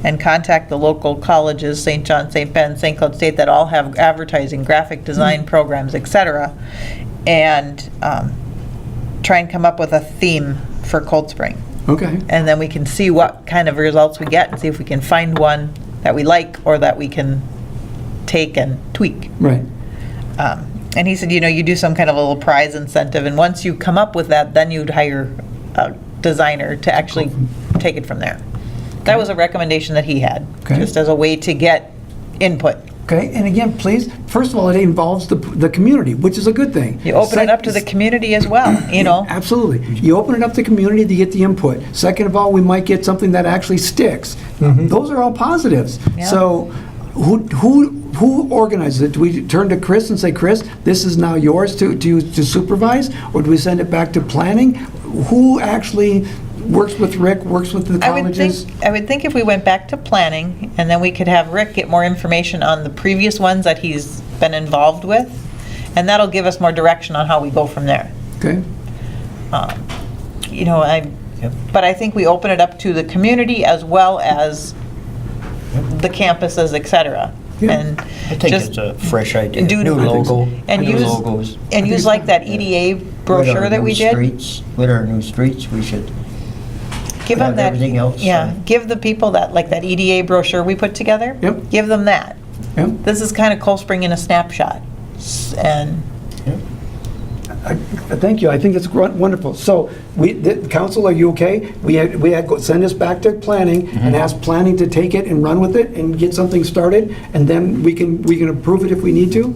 and contact the local colleges, St. John, St. Ben, St. Cloud State, that all have advertising, graphic design programs, et cetera, and try and come up with a theme for Cold Spring. Okay. And then we can see what kind of results we get and see if we can find one that we like or that we can take and tweak. Right. And he said, you do some kind of a little prize incentive, and once you come up with that, then you'd hire a designer to actually take it from there. That was a recommendation that he had, Okay. just as a way to get input. Okay, and again, please, first of all, it involves the community, which is a good thing. You open it up to the community as well, Absolutely. You open it up to the community to get the input. Second of all, we might get something that actually sticks. Those are all positives. Yeah. So who organizes it? Do we turn to Chris and say, Chris, this is now yours to supervise? Or do we send it back to planning? Who actually works with Rick, works with the colleges? I would think if we went back to planning, and then we could have Rick get more information on the previous ones that he's been involved with, and that'll give us more direction on how we go from there. Okay, But I think we open it up to the community as well as the campuses, et cetera. Yeah. And I think just it's a fresh idea. do- New I think so. logo, And new use- logos. And use like that EDA brochure that we did. With our new streets, we should Give them have that. everything else. Yeah, give the people that, like that EDA brochure we put together. Yep. Give them that. yeah. This is kind of Cold Spring in a snapshot. And Thank you, I think it's wonderful. So, council, are you okay? We had send this back to planning and ask planning to take it and run with it and get something started, and then we can approve it if we need to?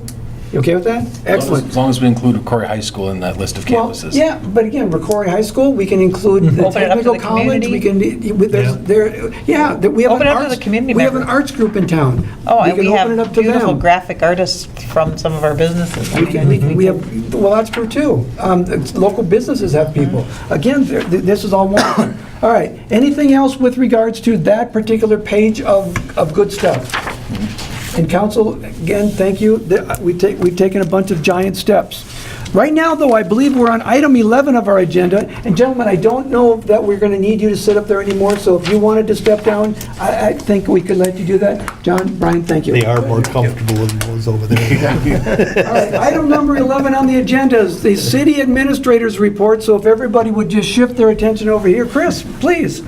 You okay with that? Excellent. As long as we include Corey High School in that list of Well, campuses. yeah, but again, Rocori High School, we can include the Open it up to technical the college, we community. can, we have Open an it up to arts, the community we have an members. arts group in town. Oh, and we can have open it up to beautiful them. graphic artists from some of our businesses. We have, well, that's true too. Local businesses have people. Again, this is all wonderful. All right, anything else with regards to that particular page of good stuff? And council, again, thank you. We've taken a bunch of giant steps. Right now, though, I believe we're on item 11 of our agenda. And gentlemen, I don't know that we're going to need you to sit up there anymore, so if you wanted to step down, I think we could let you do that. John, Brian, thank you. They are more comfortable than those over there. All right, item number 11 on the agenda is the city administrator's report, so if everybody would just shift their attention over here. Chris, please.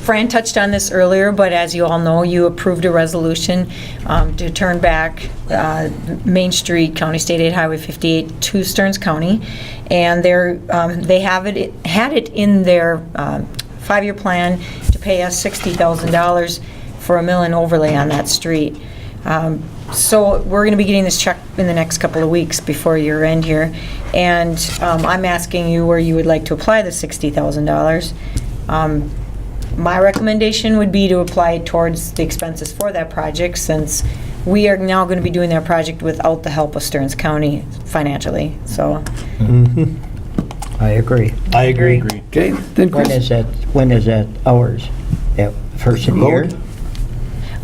Fran touched on this earlier, but as you all know, you approved a resolution to turn back Main Street, County State Aid Highway 58 to Stearns County. And they had it in their 5-year plan to pay us $60,000 for a mill and overlay on that street. So we're going to be getting this check in the next couple of weeks before year end here. And I'm asking you where you would like to apply the $60,000. My recommendation would be to apply it towards the expenses for that project, since we are now going to be doing that project without the help of Stearns County financially, so. I agree. I agree. Okay, then When Chris. is that ours? First of the year?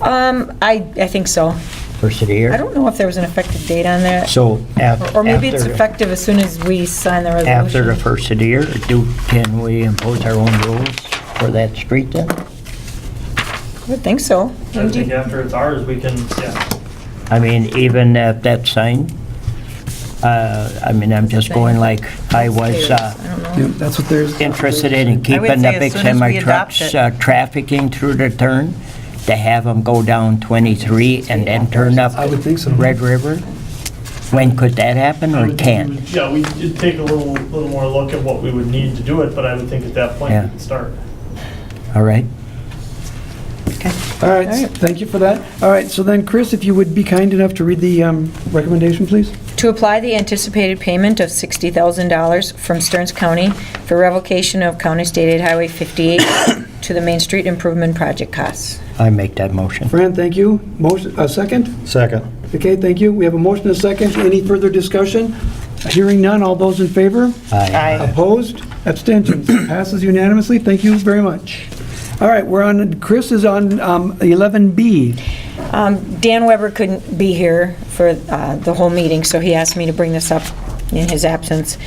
I think so. First of the year? I don't know if there was an effective date on that, So or maybe it's after- effective as soon as we sign the resolution. After the first of the year, can we impose our own rules for that street then? I would think so. I think after it's ours, we can, I mean, even at that sign? I mean, I'm just going like, I was I don't know. Yeah, that's what there's. interested in I would keeping say the as big soon as we adopt semi-trucks trafficking through the turn, to have them go down 23 and then turn up I would think so. Red River? When could that happen, or can? Yeah, we'd take a little more look at what we would need to do it, but I would think at that point Yeah. we could start. All right? Okay. All right, thank you for that. All right, so then, Chris, if you would be kind enough to read the recommendation, please? To apply the anticipated payment of $60,000 from Stearns County for revocation of County State Aid Highway 58 to the Main Street Improvement Project costs. I make that motion. Fran, thank you. Motion, a second? Second. Okay, thank you. We have a motion and a second. Any further discussion? Hearing none, all those in favor? Aye. Opposed? Abstentions? Passes unanimously. Thank you very much. All right, we're on, Chris is on 11B. Dan Weber couldn't be here for the whole meeting, so he asked me to bring this up in his absence.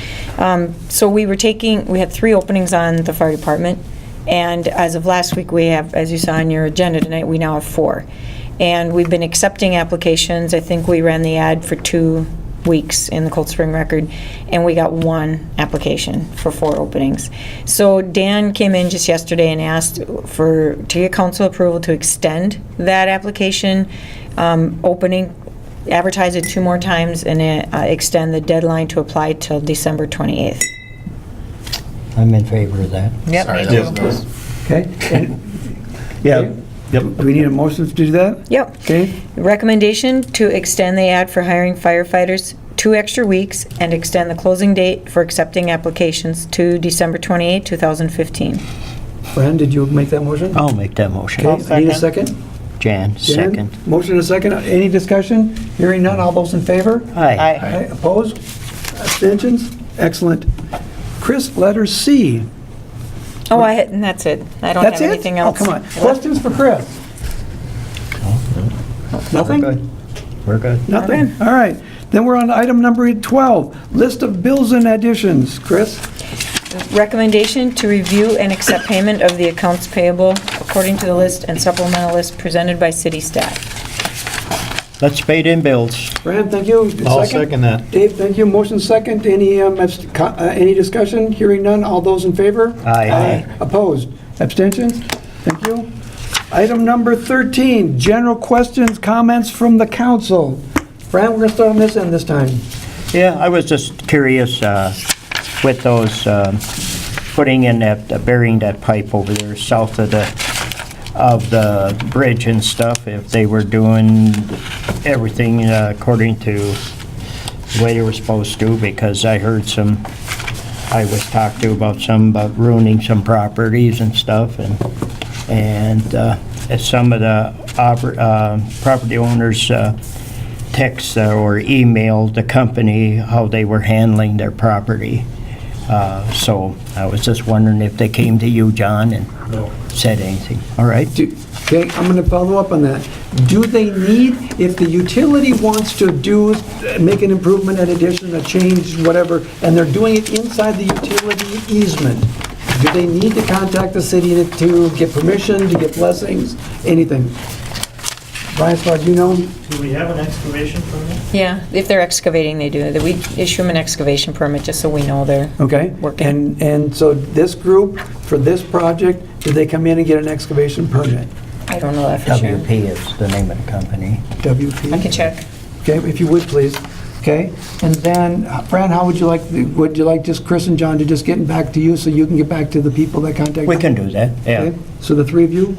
So we had 3 openings on the fire department, and as of last week, we have, as you saw on your agenda tonight, we now have 4. And we've been accepting applications. I think we ran the ad for 2 weeks in the Cold Spring Record, and we got 1 application for 4 openings. So Dan came in just yesterday and asked to get council approval to extend that application opening, advertise it 2 more times, and extend the deadline to apply till December 28th. I'm in favor of that. Yep, Sorry, me that too. was- Okay? Yeah. Yep. Do we need a motion to do that? Yep. Okay? Recommendation to extend the ad for hiring firefighters 2 extra weeks and extend the closing date for accepting applications to December 28, 2015. Fran, did you make that motion? I'll make that motion. Okay, need a second? Jan, Jan? second. Motion and a second. Any discussion? Hearing none, all those in favor? Aye. Aye. Opposed? Abstentions? Excellent. Chris, letter C. Oh, and that's it. I don't That's have it? anything else. Oh, come on. Questions for Chris? Nothing? We're good. Nothing? All right. Then we're on item number 12, list of bills and additions. Chris? Recommendation to review and accept payment of the accounts payable according to the list and supplemental list presented by city staff. Let's pay it in bills. Fran, thank you. I'll second that. Dave, thank you. Motion second. Any discussion? Hearing none. All those in favor? Aye. Opposed? Abstentions? Thank you. Item number 13, general questions, comments from the council. Fran, we're going to start on this end this time. Yeah, I was just curious with those, putting in burying that pipe over there south of the bridge and stuff, if they were doing everything according to the way they were supposed to, because I heard I was talked to about ruining some properties and stuff, and some of the property owners text or emailed the company how they were handling their property. So I was just wondering if they came to you, John, and said anything. All right? Okay, I'm going to follow up on that. Do they need, if the utility wants to make an improvement, an addition, a change, whatever, and they're doing it inside the utility easement, do they need to contact the city to get permission, to get blessings, anything? Brian, as far as you know? Do we have an excavation permit? Yeah, if they're excavating, they do. We issue them an excavation permit just so we know they're Okay. working. And so this group, for this project, did they come in and get an excavation permit? I don't know that for sure. WP is the name of the company. WP? I can check. Okay, if you would, please. Okay, and then, Fran, how would you like just Chris and John to just get back to you so you can get back to the people that contact We you? can do that, yeah. Okay, so the 3 of you?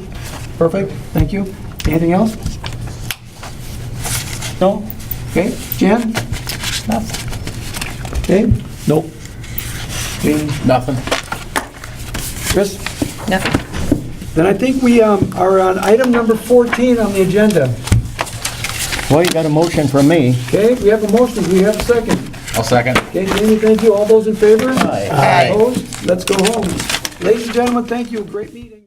Perfect, thank you. Anything else? No? Okay, Jan? Nothing. Okay, Nope. Nothing. Chris? Nothing. Then I think we are on item number 14 on the agenda. Well, you got a motion from me. Okay, we have a motion, we have a second. I'll second. Okay, Jamie, thank you. All those in favor? Aye. Aye. Opposed? Let's go home. Ladies and gentlemen, thank you. Great meeting.